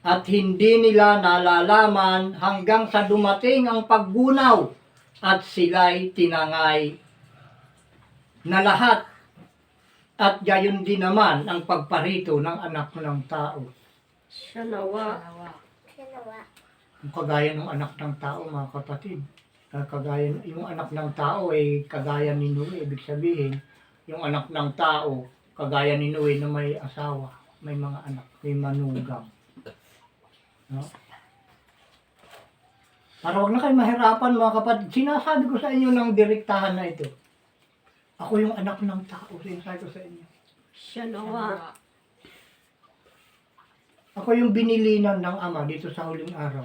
At hindi nila nalalaman hanggang sa dumating ang paggunaw at sila'y tinangay na lahat. At gayon din naman ang pagparito ng anak ng tao. Sinawa. Ang kagaya ng anak ng tao mga kapatid. Kagaya, yung anak ng tao ay kagaya ni Noe. Ibig sabihin, yung anak ng tao, kagaya ni Noe na may asawa, may mga anak, may manugang. No? Para wag na kayo mahirapan mga kapatid. Sinasabi ko sa inyo ng direktahan na ito. Ako yung anak ng tao. Sinasabi ko sa inyo. Siya nawa. Ako yung binilinan ng Ama dito sa huling araw.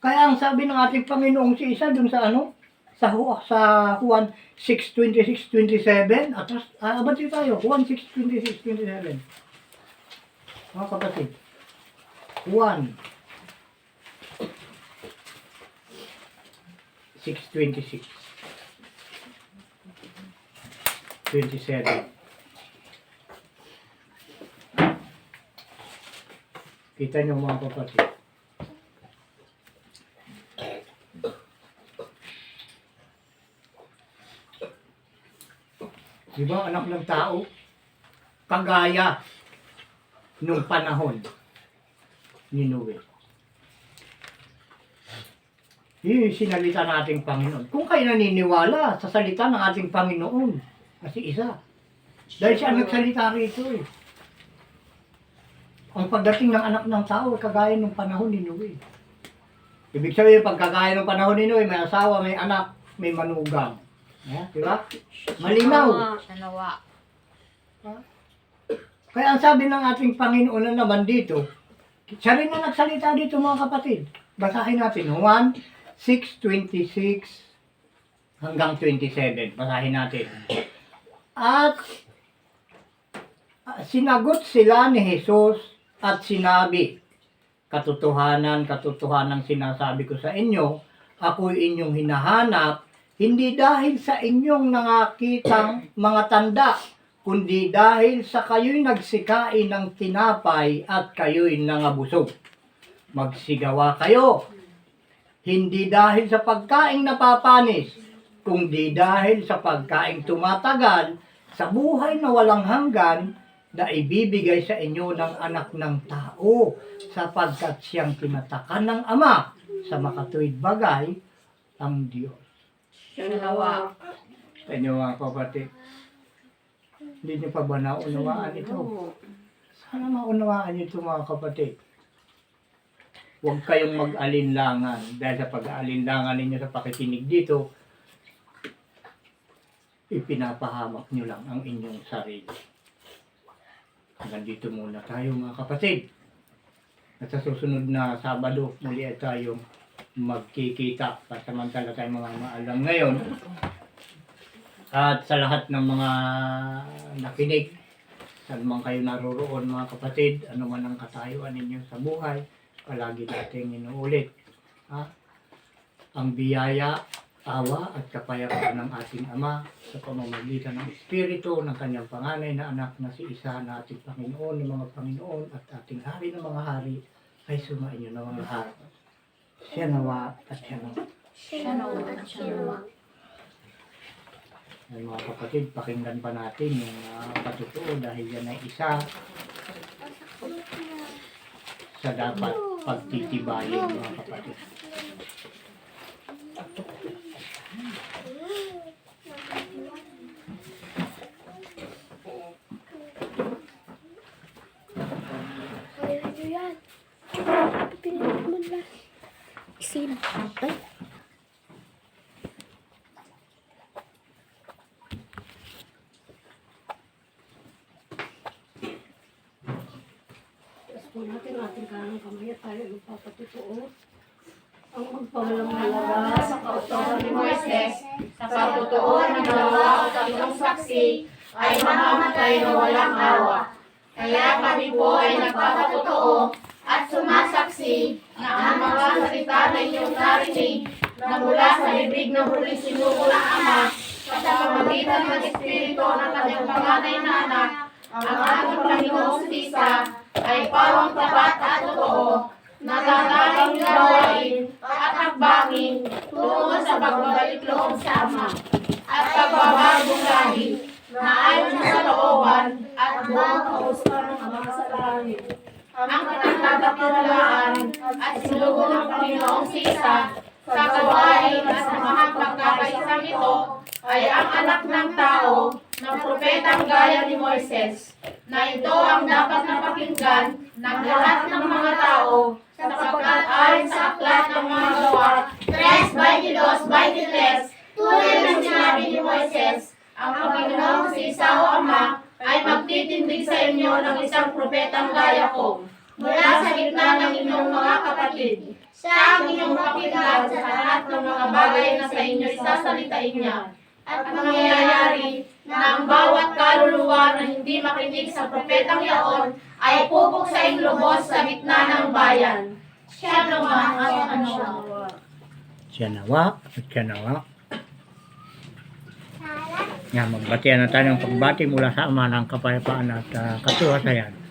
Kaya ang sabi ng ating Panginoong si Isa dun sa ano? Sa Juan 6:26-27. Abati tayo. Juan 6:26-27. Mga kapatid. Juan 6:26. 27. Kita niyo mga kapatid. Di ba anak ng tao? Kagaya nung panahon ni Noe. Yun yung sinalita ng ating Panginoon. Kung kayo naniniwala sa salita ng ating Panginoon, kasi isa. Dahil siya nagsalita rito eh. Ang pagdating ng anak ng tao, kagaya ng panahon ni Noe. Ibig sabihin, pagkagaya ng panahon ni Noe, may asawa, may anak, may manugang. Di ba? Malinaw. Siya nawa. Kaya ang sabi ng ating Panginoon na naman dito, siya rin na nagsalita dito mga kapatid. Basahin natin, Juan 6:26 hanggang 27. Basahin natin. At sinagot sila ni Jesus at sinabi, katotohanan sinasabi ko sa inyo, ako'y inyong hinahanap, hindi dahil sa inyong nakakitang mga tanda, kundi dahil sa kayo'y nagsikain ng tinapay at kayo'y nangabusog. Magsigawa kayo, hindi dahil sa pagkaing napapanis, kundi dahil sa pagkaing tumatagal sa buhay na walang hanggan na ibibigay sa inyo ng anak ng tao, sapagkat siyang tinatakan ng Ama sa makatuwid bagay ang Diyos. Siya nawa. Sa inyo mga kapatid, hindi niyo pa ba naunawaan ito? Sana maunawaan niyo ito mga kapatid. Huwag kayong mag-alinlangan dahil sa pag-aalinlangan ninyo sa pakikinig dito, ipinapahamak niyo lang ang inyong sarili. Hanggang dito muna tayo mga kapatid. At sa susunod na Sabado, muli ay tayong magkikita. Pasamantala tayong mga maalam ngayon. At sa lahat ng mga nakinig, saan man kayo naroroon mga kapatid, ano man ang katayuan ninyo sa buhay, palagi nating inuulit. Ang biyaya, awa at kapayapaan ng ating Ama sa pamamagitan ng Espiritu ng kanyang panganay na anak na si Isa na ating Panginoon ng mga Panginoon at ating Hari ng mga Hari ay sumainyo ng mga hari. Siya nawa at siya nawa. Siya nawa at siya nawa. Ay, mga kapatid, pakinggan pa natin yung patotoo dahil yan ay isa sa dapat pagtitibayin mga kapatid. Ano yan? Pinili mo na. Isin. Ay. Po natin ating kanang kamay at tayo magpapatutuo ang magpawalang halaga sa kautusan ni Moises Sa pagtotoo ng dalawa o tatlong saksi ay mamamatay na walang awa. Kaya kami po ay nagpapatotoo at sumasaksi na ang mga salita na inyong narinig na mula sa bibig ng huling sinugo ng Ama sa pamamagitan ng Espiritu ng kanyang panganay na anak, ang ating Panginoong Isa, ay pawang tapat at totoo, natataling gawain at hakbangin tungo sa pagbabalik loob sa Ama at pagbabagong lahi na ayon sa looban at buong kauspan ng mga sa langit. Ang pinagkakatiwalaan at sinugo ng Panginoong Isa sa gawain at sa mga pagkakaisang ito ay ang anak ng tao ng propetang gaya ni Moises, na ito ang dapat na pakinggan ng lahat ng mga tao sapagkat ayon sa aklat ng mga gawa 3:22-23, tunay na sinabi ni Moises, ang Panginoong si Isao Ama ay magtitindig sa inyo ng isang propetang gaya ko mula sa gitna ng inyong mga kapatid. Siya ang inyong pakinggan sa lahat ng mga bagay na sa inyo isasalitain niya. At mangyayari na ang bawat kaluluwa na hindi makinig sa propetang yaon ay pupuksaing lubos sa gitna ng bayan. Siya naman ang ano. Siya nawa at siya nawa. Nga, magbatian na tayo ng pagbati mula sa Ama ng kapayapaan at katiwasayan.